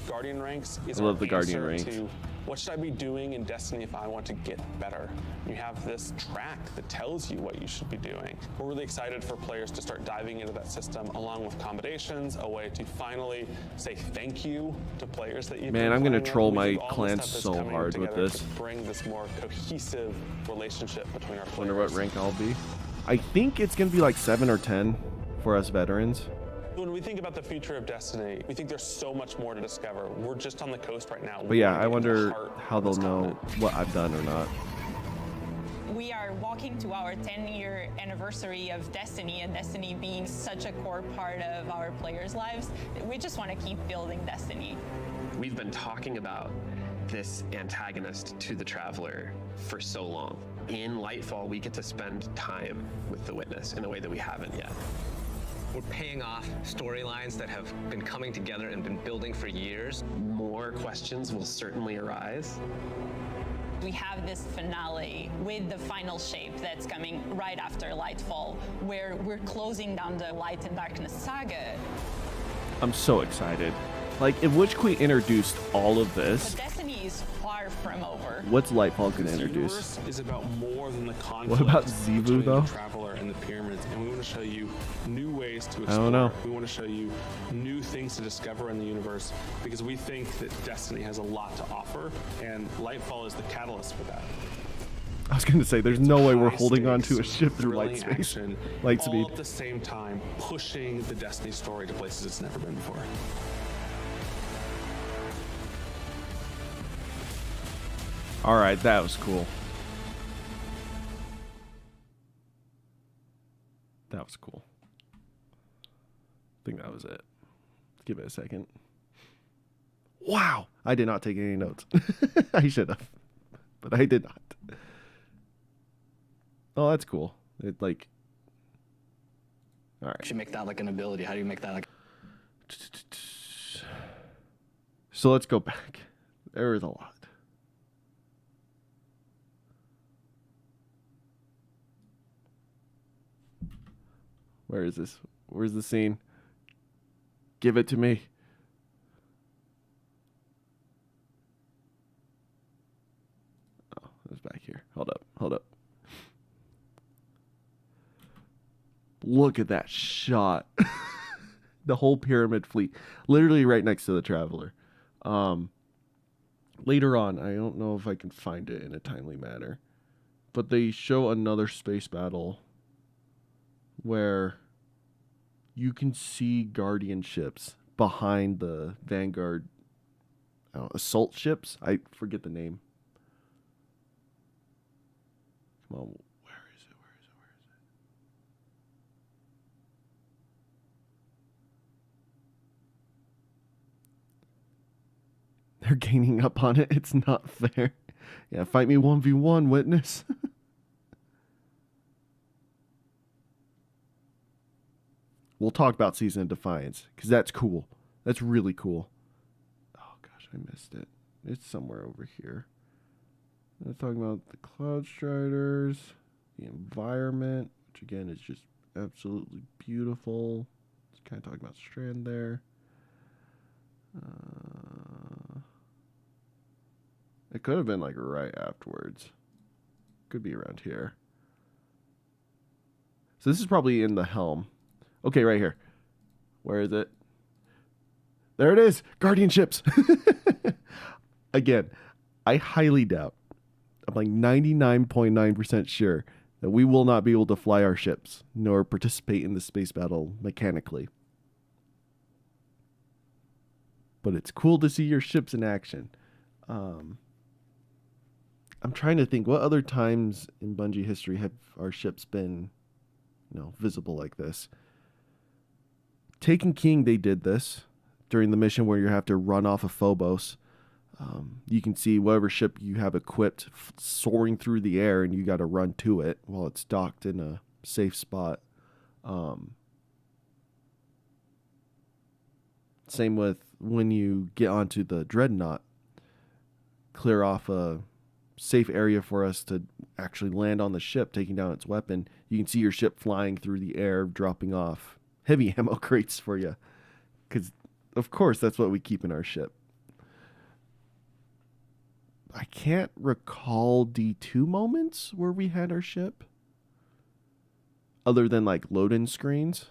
S22: Guardian ranks is
S1: I love
S22: our
S1: the Guardian
S22: answer
S1: ranks.
S22: to what should I be doing in Destiny if I want to get better. You have this track that tells you what you should be doing. We're really excited for players to start diving into that system along with combinations, a way to finally say thank you to players that you've
S1: Man,
S22: been
S1: I'm gonna
S22: playing with.
S1: troll
S22: We
S1: my
S22: think all this
S1: clan
S22: stuff is
S1: so
S22: coming
S1: hard with
S22: together
S1: this.
S22: to bring this more cohesive relationship between our players.
S1: Wonder what rank I'll be. I think it's gonna be like 7 or 10 for us veterans.
S22: When we think about the future of Destiny, we think there's so much more to discover. We're just on the coast right now.
S1: But yeah, I
S22: We're getting to the
S1: wonder
S22: heart
S1: how
S22: of
S1: they'll
S22: this
S1: know what I've done or not.
S21: We are walking to our 10-year anniversary of Destiny, and Destiny being such a core part of our players' lives. We just want to keep building Destiny.
S5: We've been talking about this antagonist to the Traveler for so long. In Lightfall, we get to spend time with the Witness in a way that we haven't yet.
S3: We're paying off storylines that have been coming together and been building for years.
S5: More questions will certainly arise.
S21: We have this finale with the final shape that's coming right after Lightfall, where we're closing down the Light and Darkness saga.
S1: I'm so excited. Like, if Witch Queen introduced all of
S21: But
S1: this,
S21: Destiny is far from over.
S1: what's Lightfall gonna
S22: This
S1: introduce?
S22: universe is about more than the conflict
S1: What about Zivu,
S22: between
S1: though?
S22: the Traveler and the pyramids, and we want to show you new ways to explore.
S1: I don't know.
S22: We want to show you new things to discover in the universe because we think that Destiny has a lot to offer, and Lightfall is the catalyst for that.
S1: I was gonna say, there's no way we're
S22: High
S1: holding on to a
S22: stakes,
S1: ship through
S22: thrilling
S1: light space,
S22: action,
S1: light
S22: all
S1: speed.
S22: at the same time, pushing the Destiny story to places it's never been before.
S1: All right, that was cool. That was cool. I think that was it. Give it a second. Wow, I did not take any notes. I should have, but I did not. Oh, that's cool. It like. All right.
S14: You should make that like an ability. How do you make that like?
S1: So let's go back. There is a lot. Where is this? Where's the scene? Give it to me. Oh, it was back here. Hold up. Hold up. Look at that shot. The whole pyramid fleet. Literally right next to the Traveler. Later on, I don't know if I can find it in a timely manner, but they show another space battle where you can see Guardian ships behind the Vanguard assault ships. I forget the name. Come on, where is it? Where is it? Where is it? They're gaining up on it. It's not fair. Yeah, fight me 1v1, witness. We'll talk about Season of Defiance, because that's cool. That's really cool. Oh, gosh, I missed it. It's somewhere over here. They're talking about the Cloud Striders, the environment, which, again, is just absolutely beautiful. It's kind of talking about Strand there. It could have been, like, right afterwards. Could be around here. So this is probably in the helm. Okay, right here. Where is it? There it is. Guardian ships. Again, I highly doubt. I'm like 99.9% sure that we will not be able to fly our ships nor participate in the space battle mechanically. But it's cool to see your ships in action. I'm trying to think, what other times in Bungie history have our ships been, visible like this? Taken King, they did this during the mission where you have to run off of Phobos. You can see whatever ship you have equipped soaring through the air, and you got to run to it while it's docked in a safe spot. Same with when you get onto the Dreadnought, clear off a safe area for us to actually land on the ship, taking down its weapon. You can see your ship flying through the air, dropping off heavy ammo crates for you. Because, of course, that's what we keep in our ship. I can't recall D2 moments where we had our ship, other than like load-in screens,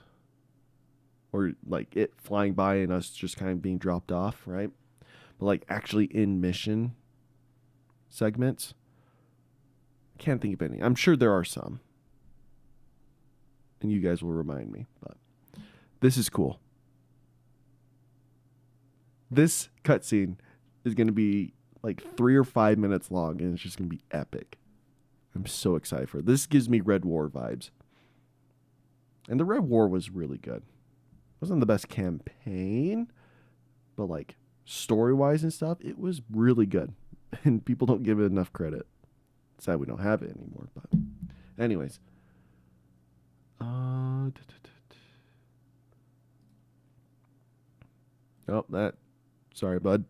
S1: or like it flying by and us just kind of being dropped off, right? But like actually in mission segments, can't think of any. I'm sure there are some, and you guys will remind me, but this is cool. This cutscene is going to be like 3 or 5 minutes long, and it's just going to be epic. I'm so excited for it. This gives me Red War vibes. And the Red War was really good. It wasn't the best campaign, but like story-wise and stuff, it was really good. And people don't give it enough credit. Sad we don't have it anymore, but anyways. Oh, that. Sorry, bud.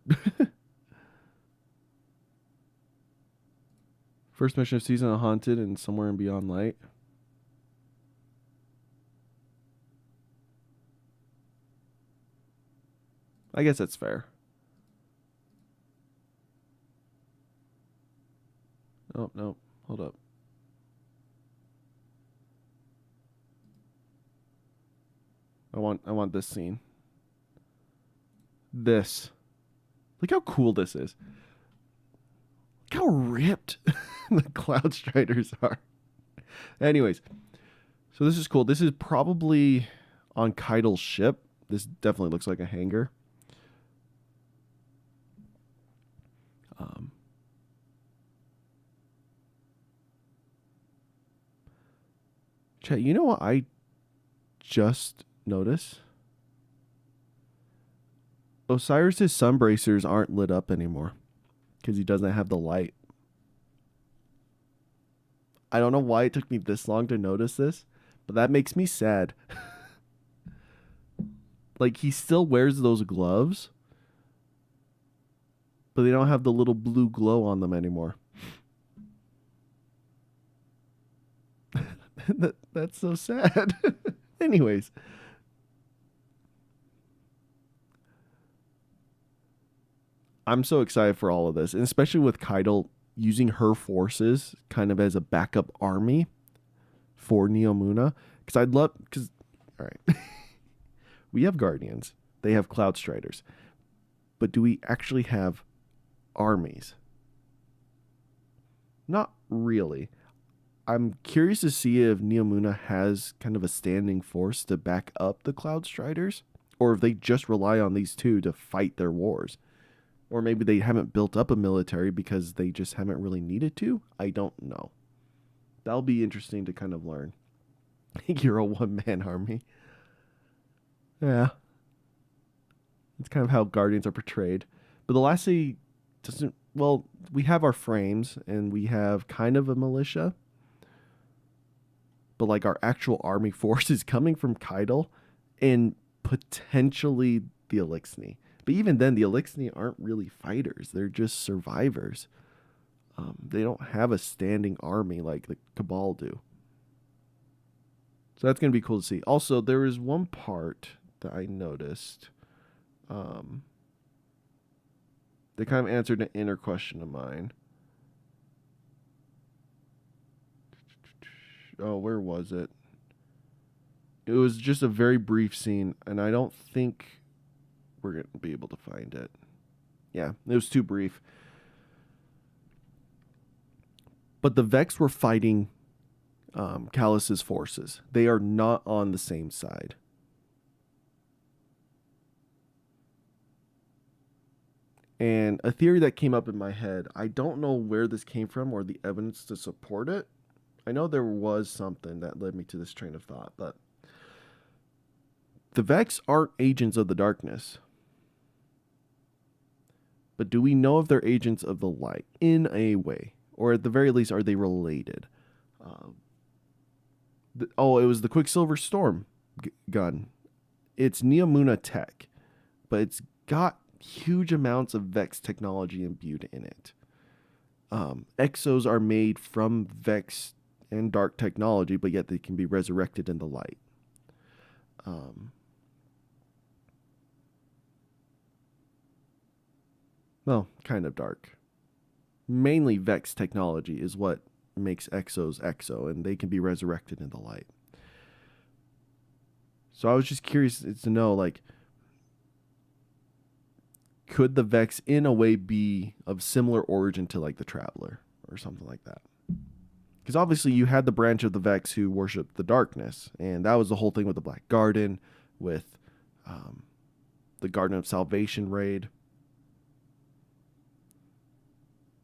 S1: First mission of season of Haunted and Somewhere and Beyond Light. I guess that's fair. Oh, no. Hold up. I want this scene. This. Look how cool this is. Look how ripped the Cloud Striders are. Anyways, so this is cool. This is probably on Keidel's ship. This definitely looks like a hangar. Chat, you know what I just noticed? Osiris's sun bracers aren't lit up anymore because he doesn't have the light. I don't know why it took me this long to notice this, but that makes me sad. Like, he still wears those gloves, but they don't have the little blue glow on them anymore. That's so sad. Anyways. I'm so excited for all of this, and especially with Keidel using her forces kind of as a backup army for Neomuna. All right. We have Guardians. They have Cloud Striders. But do we actually have armies? Not really. I'm curious to see if Neomuna has kind of a standing force to back up the Cloud Striders, or if they just rely on these two to fight their wars. Or maybe they haven't built up a military because they just haven't really needed to. I don't know. That'll be interesting to kind of learn. You're a one-man army. Yeah. It's kind of how Guardians are portrayed. But the last city doesn't... Well, we have our frames, and we have kind of a militia. But like our actual army force is coming from Keidel and potentially the Elixni. But even then, the Elixni aren't really fighters. They're just survivors. They don't have a standing army like the Cabal do. So that's going to be cool to see. Also, there is one part that I noticed that kind of answered an inner question of mine. Oh, where was it? It was just a very brief scene, and I don't think we're going to be able to find it. Yeah, it was too brief. But the Vex were fighting Callus's forces. They are not on the same side. And a theory that came up in my head, I don't know where this came from or the evidence to support it. I know there was something that led me to this train of thought, but the Vex aren't agents of the darkness. But do we know if they're agents of the light in a way? Or at the very least, are they related? It was the Quicksilver Storm gun. It's Neomuna tech, but it's got huge amounts of Vex technology imbued in it. Exos are made from Vex and dark technology, but yet they can be resurrected in the light. Well, kind of dark. Mainly Vex technology is what makes Exos Exo, and they can be resurrected in the light. So I was just curious to know, like, could the Vex in a way be of similar origin to like the Traveler or something like that? Because obviously you had the branch of the Vex who worshiped the darkness, and that was the whole thing with the Black Garden, with the Garden of Salvation raid.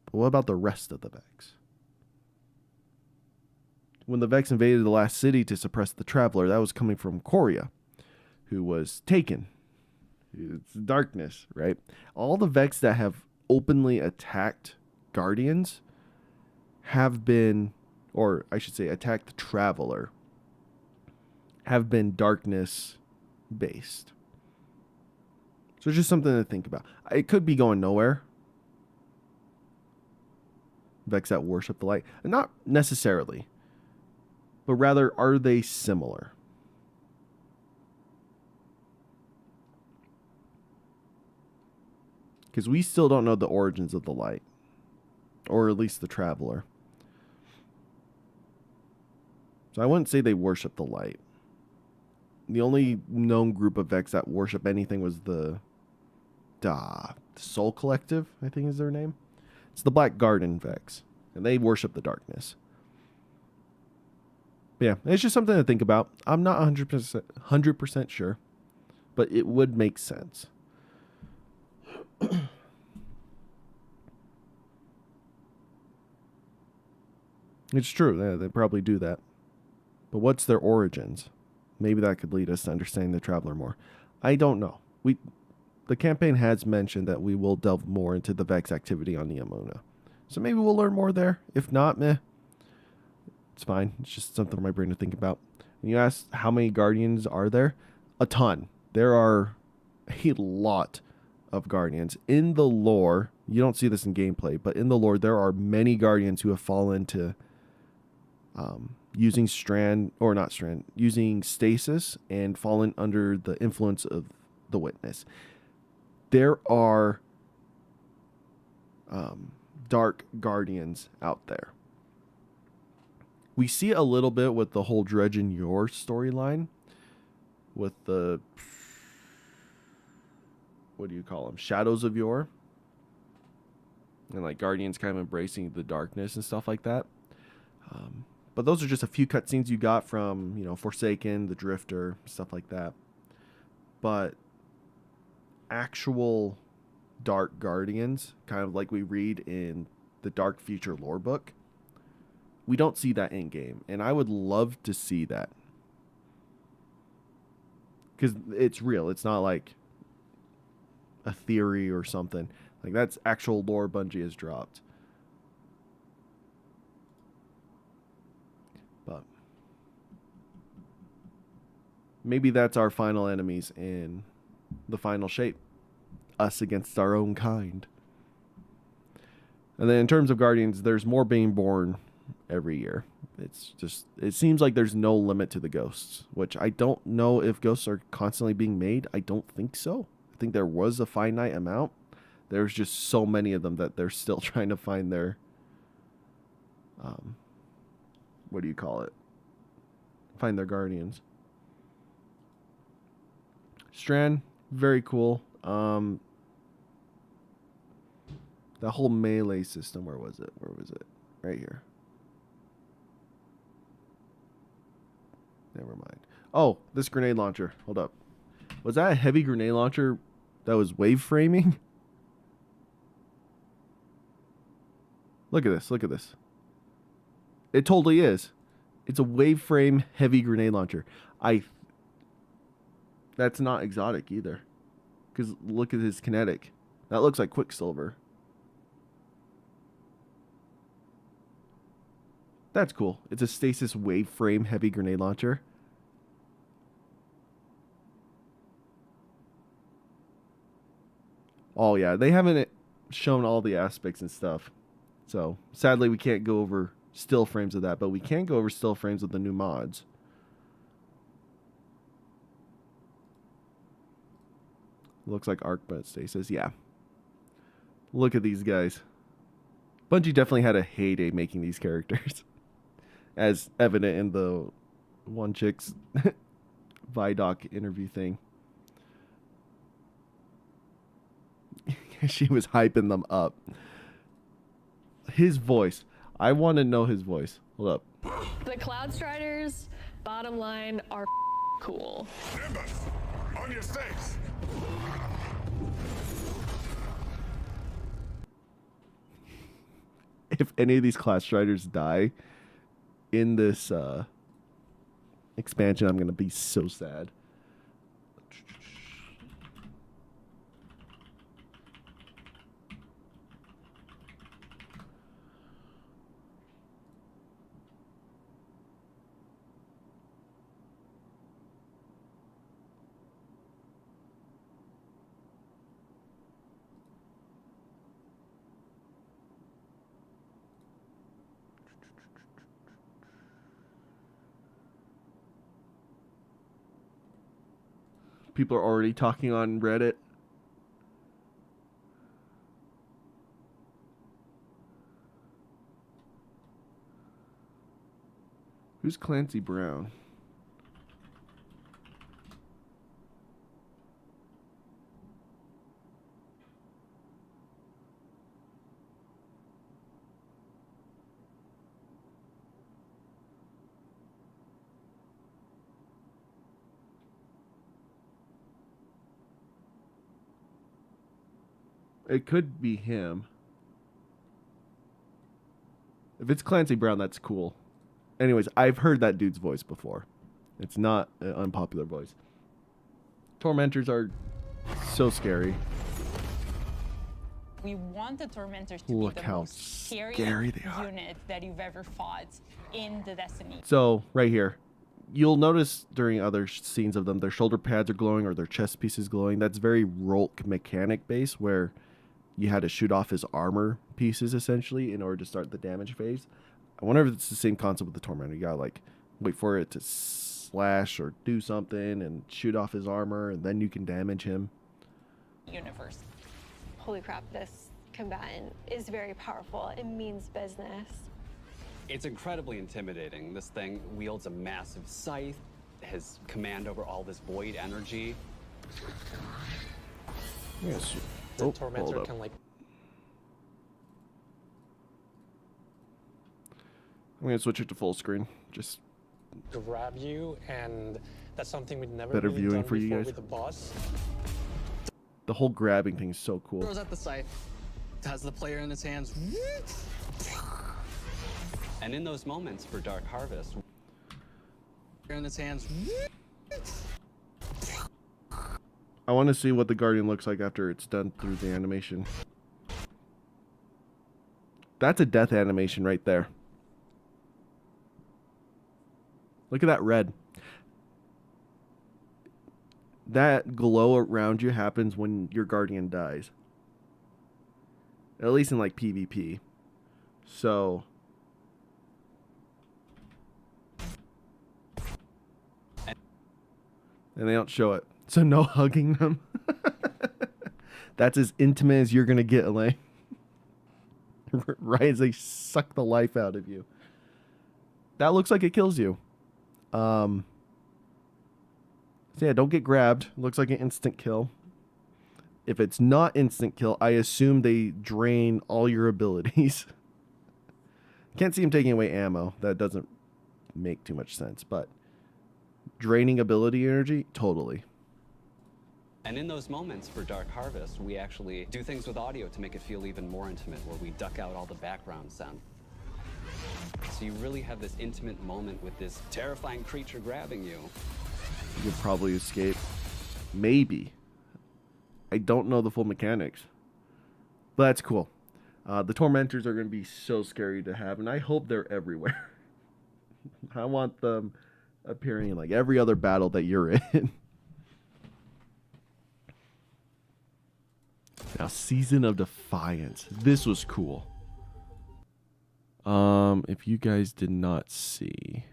S1: But what about the rest of the Vex? When the Vex invaded the last city to suppress the Traveler, that was coming from Korea, who was taken. It's darkness, right? All the Vex that have openly attacked Guardians have been, or I should say attacked the Traveler, have been darkness based. So it's just something to think about. It could be going nowhere. Vex that worship the light. Not necessarily, but rather, are they similar? Because we still don't know the origins of the light. Or at least the Traveler. So I wouldn't say they worship the light. The only known group of Vex that worship anything was the Soul Collective, I think is their name. It's the Black Garden Vex. And they worship the darkness. But yeah, it's just something to think about. I'm not 100% sure. But it would make sense. It's true. Yeah, they probably do that. But what's their origins? Maybe that could lead us to understanding the Traveler more. I don't know. The campaign has mentioned that we will delve more into the Vex activity on Neomuna. So maybe we'll learn more there. If not, meh. It's fine. It's just something for my brain to think about. And you asked how many Guardians are there? A ton. There are a lot of Guardians. In the lore, you don't see this in gameplay, but in the lore, there are many Guardians who have fallen to using using stasis and fallen under the influence of the Witness. There are dark Guardians out there. We see a little bit with the whole Dredge and Yor storyline, with the, what do you call them, Shadows of Yor, and like Guardians kind of embracing the darkness and stuff like that. But those are just a few cutscenes you got from, Forsaken, the Drifter, stuff like that. But actual dark Guardians, kind of like we read in the Dark Future lore book, we don't see that in game, and I would love to see that, because it's real. It's not like a theory or something. Like, that's actual lore Bungie has dropped. But maybe that's our final enemies in the final shape. Us against our own kind. And then in terms of Guardians, there's more being born every year. It seems like there's no limit to the ghosts, which I don't know if ghosts are constantly being made. I don't think so. I think there was a finite amount. There's just so many of them that they're still trying to find their, what do you call it? Find their guardians. Strand, very cool. The whole melee system, where was it? Right here. Never mind. Oh, this grenade launcher. Hold up. Was that a heavy grenade launcher that was wave framing? Look at this. Look at this. It totally is. It's a wave frame heavy grenade launcher. That's not exotic either. Because look at his kinetic. That looks like Quicksilver. That's cool. It's a stasis wave frame heavy grenade launcher. Oh yeah, they haven't shown all the aspects and stuff. So sadly we can't go over still frames of that, but we can go over still frames with the new mods. Looks like arc but stasis, yeah. Look at these guys. Bungie definitely had a heyday making these characters. As evident in the one chick's ViDoc interview thing. She was hyping them up. His voice. I want to know his voice. Hold up.
S7: The Cloud Striders, bottom line, are cool.
S8: Nimbus, on your stakes.
S1: If any of these class striders die in this expansion, I'm going to be so sad. People are already talking on Reddit. Who's Clancy Brown? It could be him. If it's Clancy Brown, that's cool. Anyways, I've heard that dude's voice before. It's not an unpopular voice. Tormentors are so scary.
S21: We want the Tormentors to
S1: Look
S21: be the
S1: how
S21: most scary
S1: they are.
S21: unit that you've ever fought in the Destiny.
S1: So, right here. You'll notice during other scenes of them, their shoulder pads are glowing or their chest piece is glowing. That's very Rolk mechanic base where you had to shoot off his armor pieces, essentially, in order to start the damage phase. I wonder if it's the same concept with the Tormentor. You gotta, like, wait for it to slash or do something and shoot off his armor, and then you can damage him.
S21: Universe.
S18: Holy crap, this combatant is very powerful. It means business.
S10: It's incredibly intimidating. This thing wields a massive scythe, has command over all this void energy.
S1: Yes.
S13: The Tormentor can, like...
S1: I'm going to switch it to full screen. Just
S13: grab you, and that's something we've never
S1: better
S13: really
S1: viewing
S13: done
S1: for you
S13: before
S1: guys.
S13: with the boss.
S1: The whole grabbing thing is so cool.
S14: Throws out the scythe, has the player in his hands.
S10: And in those moments for Dark Harvest,
S14: In his hands.
S1: I want to see what the Guardian looks like after it's done through the animation. That's a death animation right there. Look at that red. That glow around you happens when your Guardian dies. At least in like PvP. So... and they don't show it. So no hugging them. That's as intimate as you're going to get, Elaine. Right as they suck the life out of you. That looks like it kills you. So yeah, don't get grabbed. Looks like an instant kill. If it's not instant kill, I assume they drain all your abilities. Can't see him taking away ammo. That doesn't make too much sense, but draining ability energy, totally.
S10: And in those moments for Dark Harvest, we actually do things with audio to make it feel even more intimate, where we duck out all the background sound. So you really have this intimate moment with this terrifying creature grabbing you.
S1: You could probably escape. Maybe. I don't know the full mechanics. But that's cool. The tormentors are going to be so scary to have, and I hope they're everywhere. I want them appearing in like every other battle that you're in. Now, Season of Defiance. This was cool. If you guys did not see,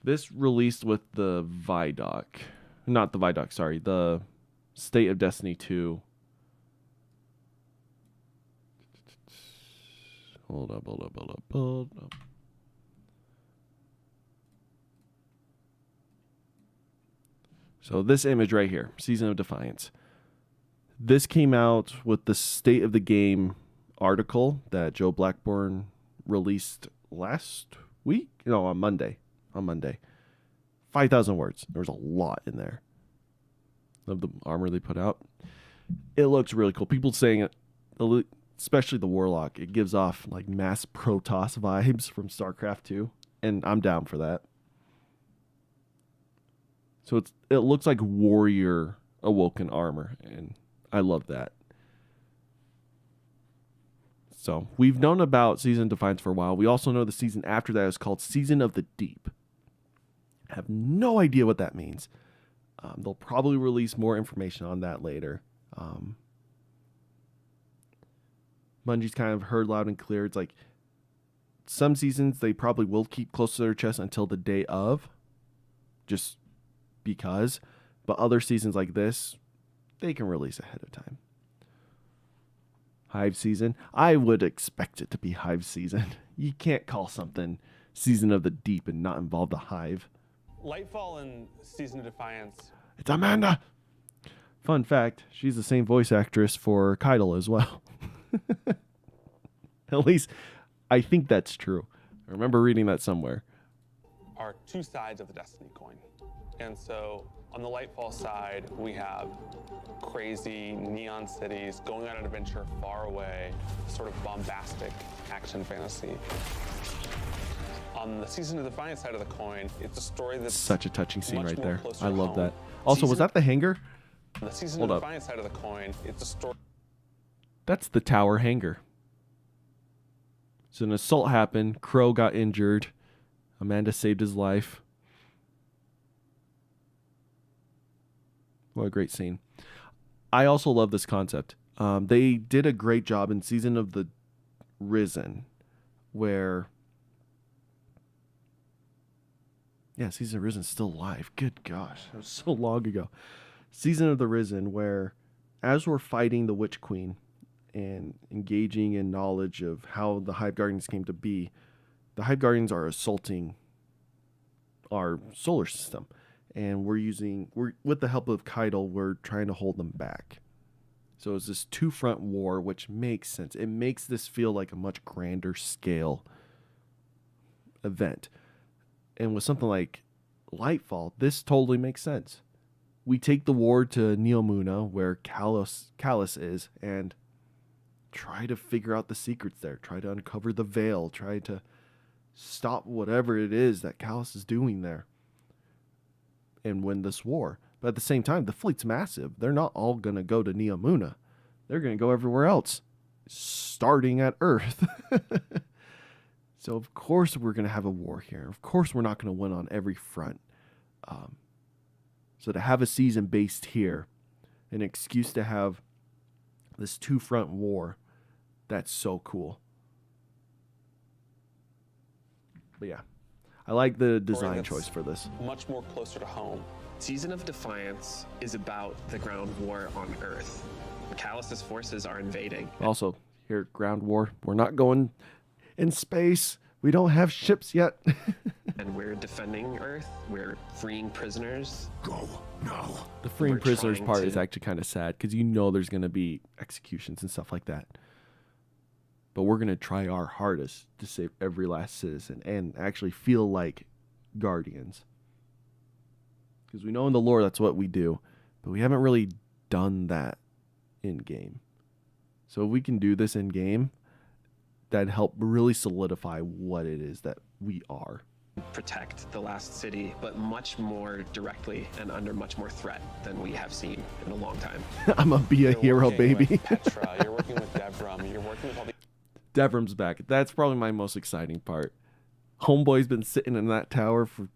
S1: this released with the ViDoc. Not the ViDoc, sorry. The State of Destiny 2. Hold up. So this image right here, Season of Defiance. This came out with the State of the Game article that Joe Blackburn released last week? No, on Monday. 5,000 words. There was a lot in there of the armor they put out. It looks really cool. People saying it, especially the Warlock, it gives off like mass Protoss vibes from StarCraft 2, and I'm down for that. So it looks like warrior awoken armor, and I love that. So we've known about Season of Defiance for a while. We also know the season after that is called Season of the Deep. I have no idea what that means. They'll probably release more information on that later. Bungie's kind of heard loud and clear. It's like some seasons they probably will keep close to their chest until the day of, just because. But other seasons like this, they can release ahead of time. Hive season. I would expect it to be Hive season. You can't call something Season of the Deep and not involve the Hive.
S22: Lightfall and Season of Defiance.
S1: It's Amanda. Fun fact, she's the same voice actress for Keitel as well. At least, I think that's true. I remember reading that somewhere.
S22: Are two sides of the Destiny coin. And so on the Lightfall side, we have crazy neon cities going on an adventure far away, sort of bombastic action fantasy. On the Season of Defiance side of the coin, it's a story that's
S1: such a touching scene right there. I
S22: to
S1: love
S22: home.
S1: that. Also, was that the hangar?
S22: On the Season
S1: Hold
S22: of
S1: up.
S22: Defiance side of the coin, it's a story.
S1: That's the tower hangar. So an assault happened. Crow got injured. Amanda saved his life. What a great scene. I also love this concept. They did a great job in Season of the Risen, where... Yeah, Season of the Risen is still live. Good gosh, that was so long ago. Season of the Risen, where as we're fighting the Witch Queen and engaging in knowledge of how the Hive Guardians came to be, the Hive Guardians are assaulting our solar system. And we're with the help of Keitel, we're trying to hold them back. So it's this two-front war, which makes sense. It makes this feel like a much grander scale event. And with something like Lightfall, this totally makes sense. We take the war to Neomuna, where Callus is, and try to figure out the secrets there. Try to uncover the veil. Try to stop whatever it is that Callus is doing there. And win this war. But at the same time, the fleet's massive. They're not all going to go to Neomuna. They're going to go everywhere else, starting at Earth. So of course we're going to have a war here. Of course we're not going to win on every front. So to have a season based here, an excuse to have this two-front war, that's so cool. But yeah, I like the design choice for this.
S22: Much more closer to home.
S5: Season of Defiance is about the ground war on Earth. Callus's forces are invading.
S1: Also, here, ground war. We're not going in space. We don't have ships yet.
S5: And we're defending Earth. We're freeing prisoners.
S8: Go now.
S1: The freeing
S5: We're
S1: prisoners
S5: trying
S1: part is actually kind of sad because you know there's going to be executions and stuff like that. But we're going to try our hardest to save every last citizen and actually feel like guardians. Because we know in the lore that's what we do, but we haven't really done that in game. So if we can do this in game, that'd help really solidify what it is that we are.
S5: Protect the last city, but much more directly and under much more threat than we have seen in a long time.
S1: I'm gonna be a hero, baby.
S22: With Petra, you're working with Devram, you're working with all the...
S1: Devram's back. That's probably my most exciting part. Homeboy's been sitting in that tower for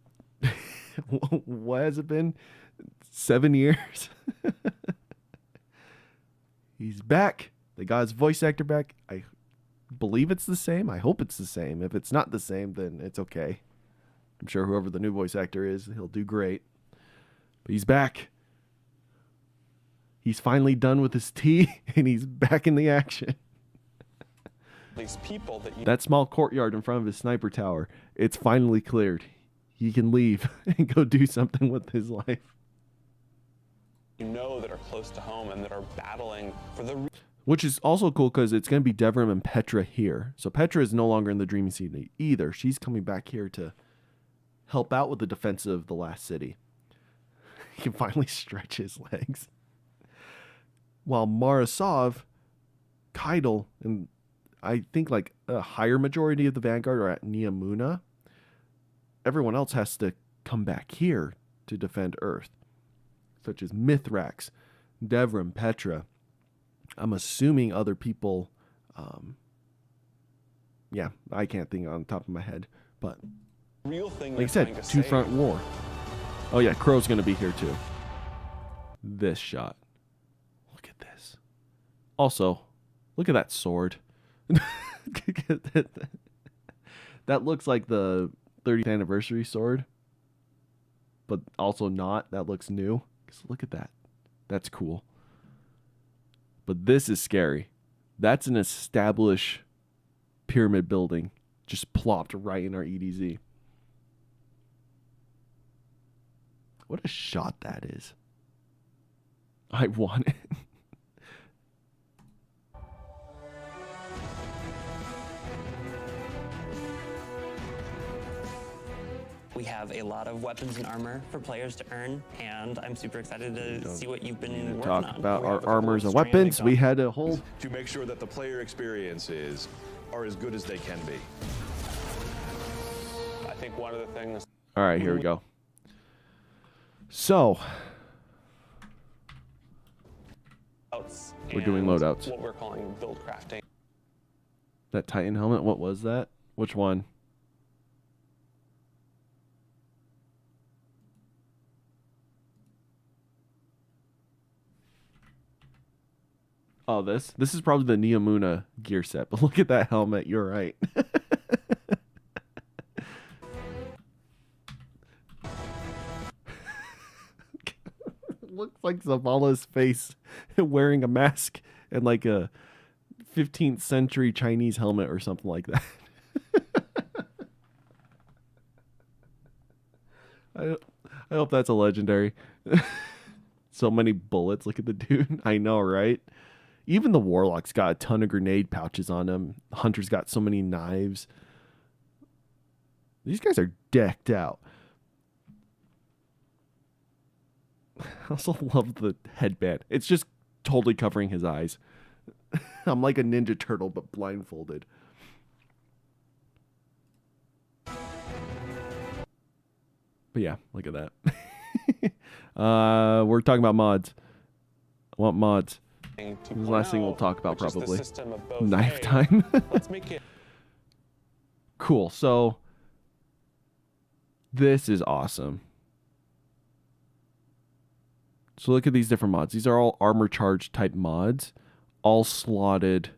S1: what has it been? 7 years. He's back. They got his voice actor back. I believe it's the same. I hope it's the same. If it's not the same, then it's okay. I'm sure whoever the new voice actor is, he'll do great. But he's back. He's finally done with his tea, and he's back in the action.
S22: These people
S1: that small courtyard in front of his sniper tower, it's finally cleared. He can leave and go do something with his life.
S22: you know that are close to home and that are battling for the...
S1: Which is also cool because it's going to be Devram and Petra here. So Petra is no longer in the Dreaming City either. She's coming back here to help out with the defense of the last city. He can finally stretch his legs. While Marasov, Keitel, and I think like a higher majority of the Vanguard are at Neomuna. Everyone else has to come back here to defend Earth. Such as Mithrax, Devram, Petra. I'm assuming other people, yeah, I can't think on the top of my head, but
S22: real thing
S1: like I said, two-front war. Oh yeah, Crow's going to be here too. This shot. Look at this. Also, look at that sword. That looks like the 30th anniversary sword, but also not. That looks new. So look at that. That's cool. But this is scary. That's an established pyramid building just plopped right in our EDZ. What a shot that is. I want it.
S16: We have a lot of weapons and armor for players to earn, and I'm super excited to see what you've been working
S1: Talk
S16: on.
S1: about our armors and weapons. We had a whole...
S26: To make sure that the player experiences are as good as they can be.
S22: I think one of the things...
S1: All right, here we go. So... we're doing loadouts.
S22: What we're calling build crafting.
S1: That Titan helmet, what was that? Which one? Oh, this is probably the Neomuna gear set, but look at that helmet. You're right. Looks like Zavala's face wearing a mask and like a 15th century Chinese helmet or something like that. I hope that's a legendary. So many bullets. Look at the dude. I know, right? Even the Warlock's got a ton of grenade pouches on him. Hunter's got so many knives. These guys are decked out. I also love the headband. It's just totally covering his eyes. I'm like a Ninja Turtle, but blindfolded. But yeah, look at that. We're talking about mods. I want mods. This is the last thing we'll talk about, probably. Knife time.
S22: Let's make it.
S1: Cool. So this is awesome. So look at these different mods. These are all armor charge type mods, all slotted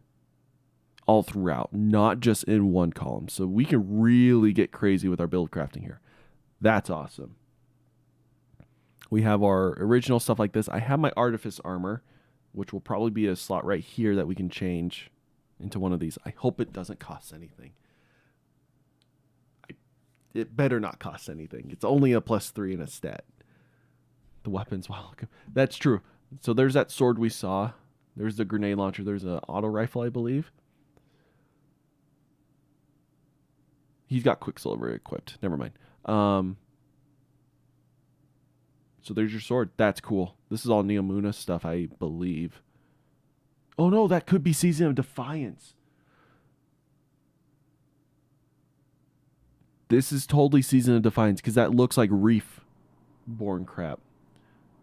S1: all throughout, not just in one column. So we can really get crazy with our build crafting here. That's awesome. We have our original stuff like this. I have my artifice armor, which will probably be a slot right here that we can change into one of these. I hope it doesn't cost anything. It better not cost anything. It's only a +3 in a stat. The weapons, wow, that's true. So there's that sword we saw. There's the grenade launcher. There's an auto rifle, I believe. He's got Quicksilver equipped. Never mind. So there's your sword. That's cool. This is all Neomuna stuff, I believe. Oh no, that could be Season of Defiance. This is totally Season of Defiance because that looks like Reef-born crap.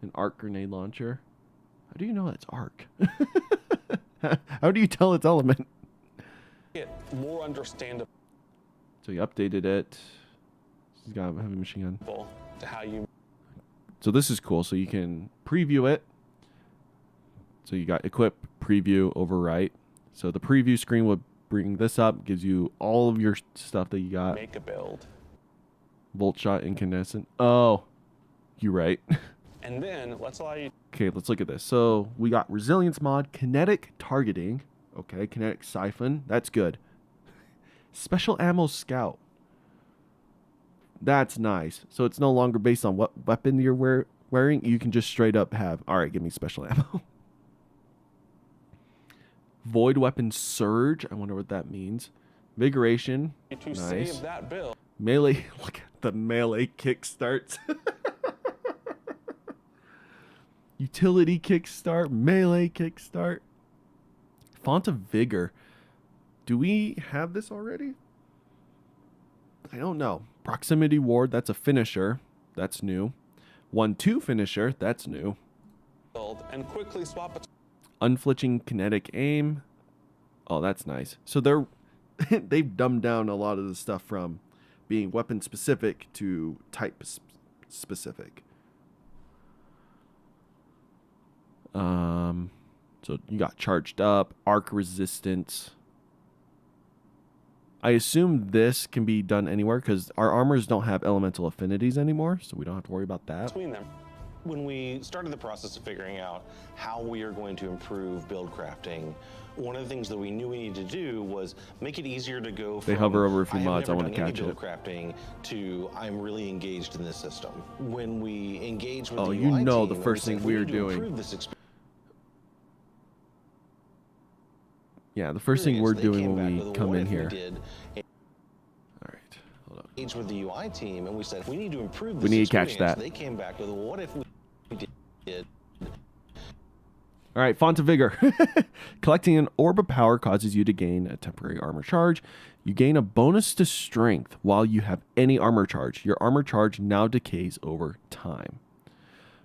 S1: An arc grenade launcher. How do you know it's arc? How do you tell its element?
S22: Get more understandable
S1: So you updated it. He's got a heavy machine gun.
S22: to how you.
S1: So this is cool. So you can preview it. So you got equip, preview, overwrite. So the preview screen would bring this up, gives you all of your stuff that you got.
S22: Make a build.
S1: Volt shot, incandescent. Oh, you're right.
S22: And then let's allow you.
S1: Okay, let's look at this. So we got resilience mod, kinetic targeting. Okay, kinetic siphon. That's good. Special ammo scout. That's nice. So it's no longer based on what weapon you're wearing. You can just straight up have, all right, give me special ammo. Void weapon surge. I wonder what that means. Vigoration.
S22: To
S1: Nice.
S22: save that build.
S1: Melee. Look at the melee kickstarts. Utility kickstart. Melee kickstart. Font of Vigor. Do we have this already? I don't know. Proximity Ward. That's a finisher. That's new. 1-2 finisher. That's new.
S22: Build and quickly swap it.
S1: Unflinching kinetic aim. Oh, that's nice. So they've dumbed down a lot of the stuff from being weapon specific to type specific. So you got charged up, arc resistance. I assume this can be done anywhere because our armors don't have elemental affinities anymore, so we don't have to worry about that.
S22: Between them.
S6: When we started the process of figuring out how we are going to improve build crafting, one of the things that we knew we needed to do was make it easier to go from
S1: They hover over a few
S6: I have
S1: mods, I
S6: never
S1: want to
S6: done any
S1: catch
S6: build
S1: it.
S6: crafting to I'm really engaged in this system. When we engage with
S1: Oh,
S6: the
S1: you
S6: UI
S1: know
S6: team,
S1: the
S6: and
S1: first
S6: said,
S1: thing
S6: "We
S1: we're
S6: need to
S1: doing."
S6: improve this experience.
S1: Yeah, the first thing we're
S6: They
S1: doing
S6: came
S1: when
S6: back
S1: we
S6: with,
S1: come
S6: "What
S1: in
S6: if we
S1: here.
S6: did engage with the UI team, and we said we need to improve this
S1: We need to catch
S6: experience."
S1: that.
S6: They came back with, "What if we did?"
S1: All right, Font of Vigor. Collecting an orb of power causes you to gain a temporary armor charge. You gain a bonus to strength while you have any armor charge. Your armor charge now decays over time.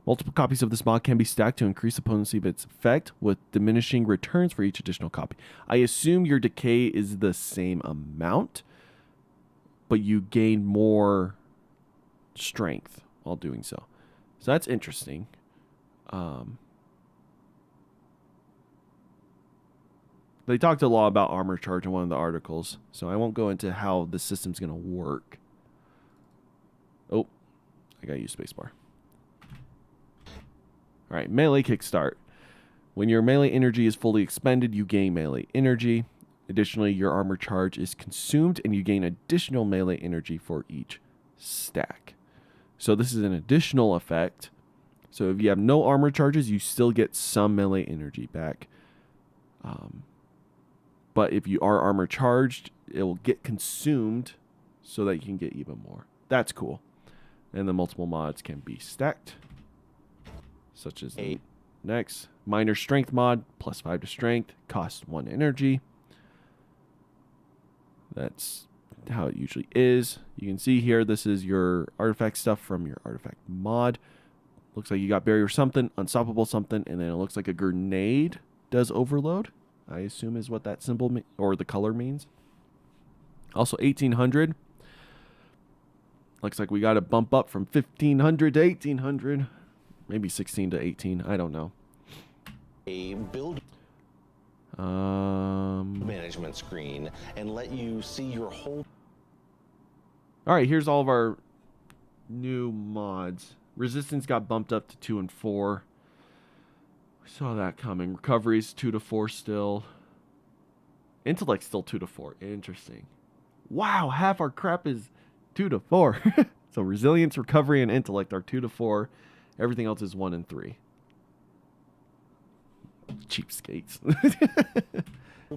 S1: Multiple copies of this mod can be stacked to increase the potency of its effect with diminishing returns for each additional copy. I assume your decay is the same amount, but you gain more strength while doing so. So that's interesting. They talked a lot about armor charge in one of the articles, so I won't go into how the system's going to work. Oh, I got to use spacebar. All right, melee kickstart. When your melee energy is fully expended, you gain melee energy. Additionally, your armor charge is consumed, and you gain additional melee energy for each stack. So this is an additional effect. So if you have no armor charges, you still get some melee energy back. But if you are armor charged, it will get consumed so that you can get even more. That's cool. And the multiple mods can be stacked, such as the next minor strength mod, +5 to strength, costs 1 energy. That's how it usually is. You can see here, this is your artifact stuff from your artifact mod. Looks like you got barrier something, unstoppable something, and then it looks like a grenade does overload. I assume is what that symbol or the color means. Also 1800. Looks like we got to bump up from 1500 to 1800. Maybe 16 to 18. I don't know.
S6: A build management screen and let you see your whole.
S1: All right, here's all of our new mods. Resistance got bumped up to 2 and 4. We saw that coming. Recovery's 2 to 4 still. Intellect's still 2 to 4. Interesting. Wow, half our crap is 2 to 4. So resilience, recovery, and intellect are 2 to 4. Everything else is 1 and 3. Cheapskates.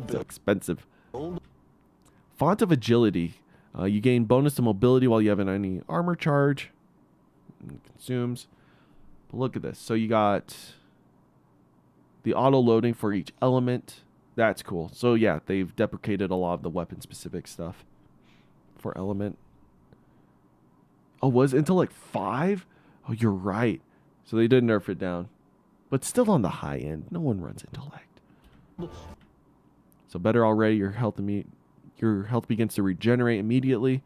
S1: So expensive. Font of agility. You gain bonus to mobility while you have any armor charge. It consumes. But look at this. So you got the auto loading for each element. That's cool. So yeah, they've deprecated a lot of the weapon specific stuff for element. Oh, was intellect 5? Oh, you're right. So they did nerf it down. But still on the high end. No one runs intellect. So better already. Your health begins to regenerate immediately.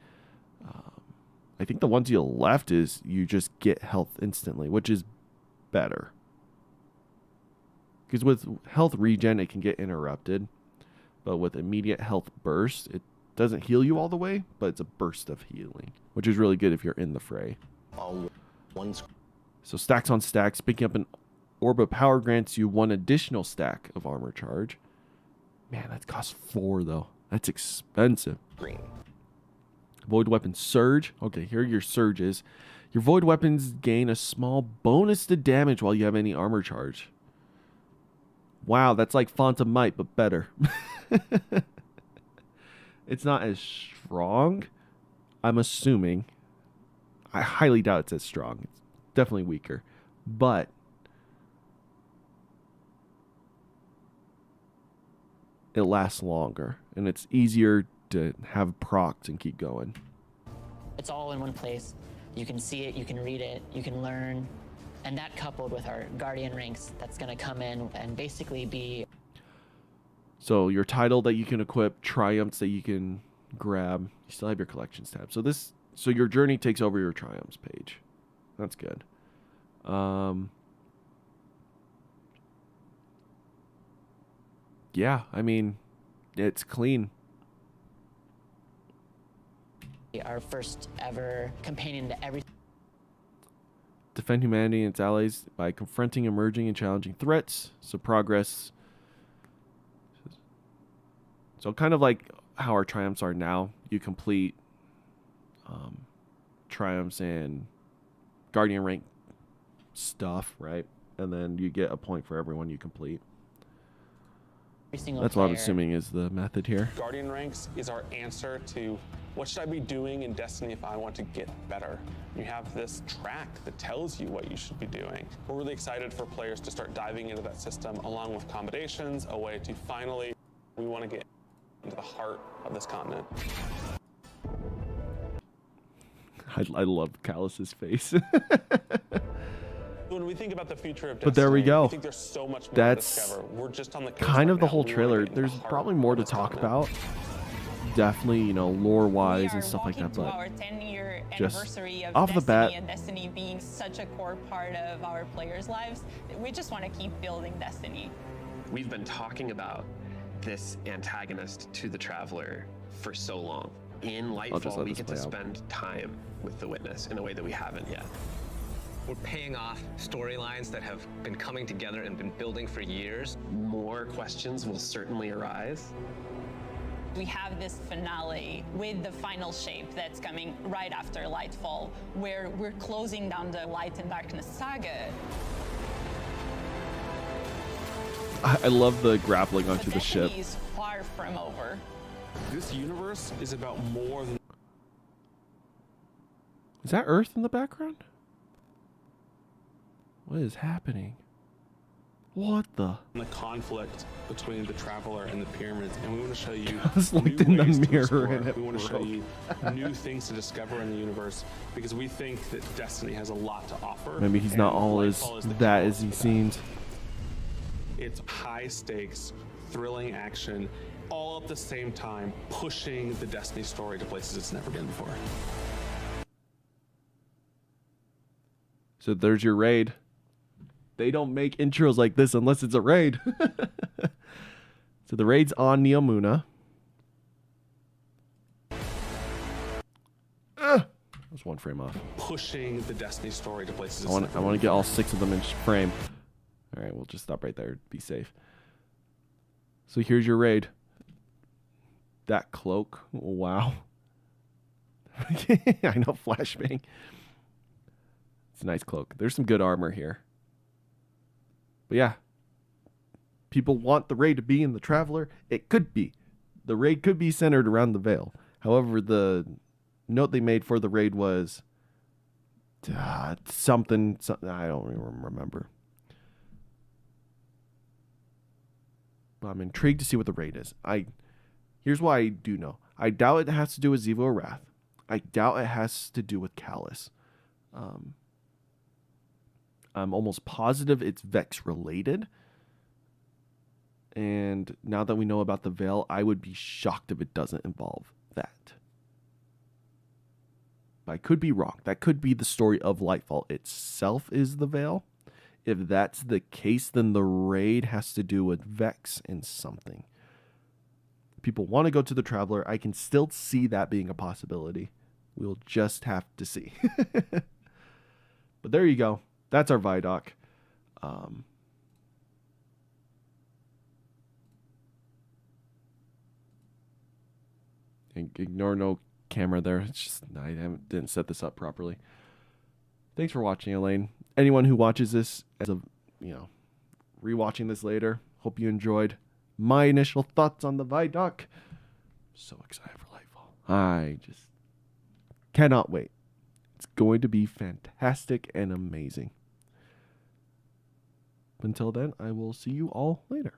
S1: I think the one to your left is you just get health instantly, which is better. Because with health regen, it can get interrupted. But with immediate health burst, it doesn't heal you all the way, but it's a burst of healing, which is really good if you're in the fray. So stacks on stacks, picking up an orb of power grants you 1 additional stack of armor charge. Man, that costs 4 though. That's expensive.
S3: Green.
S1: Void weapon surge. Okay, here are your surges. Your void weapons gain a small bonus to damage while you have any armor charge. Wow, that's like Font of Might, but better. It's not as strong, I'm assuming. I highly doubt it's as strong. It's definitely weaker. But it lasts longer, and it's easier to have procs and keep going.
S11: It's all in one place. You can see it, you can read it, you can learn. And that coupled with our Guardian ranks, that's going to come in and basically be...
S1: So your title that you can equip, triumphs that you can grab. You still have your collections tab. So your journey takes over your triumphs page. That's good. Yeah, I mean, it's clean.
S11: Our first ever companion to everything.
S1: Defend humanity and its allies by confronting emerging and challenging threats. So progress. So kind of like how our triumphs are now. You complete triumphs and Guardian rank stuff, right? And then you get a point for everyone you complete. That's what I'm assuming is the method here.
S22: Guardian ranks is our answer to what should I be doing in Destiny if I want to get better? You have this track that tells you what you should be doing. We're really excited for players to start diving into that system along with accommodations, a way to finally, we want to get into the heart of this continent.
S1: I love Callus's face.
S22: When we think about the future of Destiny,
S1: But there we go.
S22: I think there's so much more
S1: That's
S22: to discover. We're just on the
S1: kind of the whole trailer. There's probably more to talk about. Definitely, you know, lore-wise and stuff like that. But
S21: our 10-year
S1: just
S21: anniversary of
S1: off the bat,
S21: and Destiny being such a core part of our players' lives, we just want to keep building Destiny.
S5: We've been talking about this antagonist to the Traveler for so long. In Lightfall, we get to spend time with the Witness in a way that we haven't yet.
S3: We're paying off storylines that have been coming together and been building for years.
S5: More questions will certainly arise.
S21: We have this finale with the final shape that's coming right after Lightfall, where we're closing down the Light and Darkness saga.
S1: I love the grappling onto the ship.
S21: Destiny is far from over.
S22: This universe is about more than...
S1: Is that Earth in the background? What is happening? What the?
S22: The conflict between the Traveler and the Pyramids, and we want to show you
S1: I was looked
S22: new
S1: in the
S22: ways to
S1: mirror
S22: explore.
S1: and it
S22: We want to show
S1: broke.
S22: you new things to discover in the universe because we think that Destiny has a lot to offer.
S1: Maybe he's not
S22: and
S1: all as
S22: Lightfall is the
S1: that as
S22: catalyst
S1: he
S22: for
S1: seems.
S22: It's high stakes, thrilling action, all at the same time, pushing the Destiny story to places it's never been before.
S1: So there's your raid. They don't make intros like this unless it's a raid. So the raid's on Neomuna. I was one frame off.
S22: Pushing the Destiny story to places
S1: I
S22: it's
S1: want
S22: never
S1: to
S22: been
S1: get all
S22: before.
S1: 6 of them in frame. All right, we'll just stop right there. Be safe. So here's your raid. That cloak. Wow. I know, flashbang. It's a nice cloak. There's some good armor here. But yeah. People want the raid to be in the Traveler. It could be. The raid could be centered around the Veil. However, the note they made for the raid was something I don't even remember. But I'm intrigued to see what the raid is. Here's why I do know. I doubt it has to do with Zevo or Wrath. I doubt it has to do with Callus. I'm almost positive it's Vex related. And now that we know about the Veil, I would be shocked if it doesn't involve that. But I could be wrong. That could be the story of Lightfall itself is the Veil. If that's the case, then the raid has to do with Vex and something. People want to go to the Traveler. I can still see that being a possibility. We'll just have to see. But there you go. That's our ViDoc. Ignore no camera there. It's just I didn't set this up properly. Thanks for watching, Elaine. Anyone who watches this as a rewatching this later, hope you enjoyed my initial thoughts on the ViDoc. So excited for Lightfall. I just cannot wait. It's going to be fantastic and amazing. Until then, I will see you all later.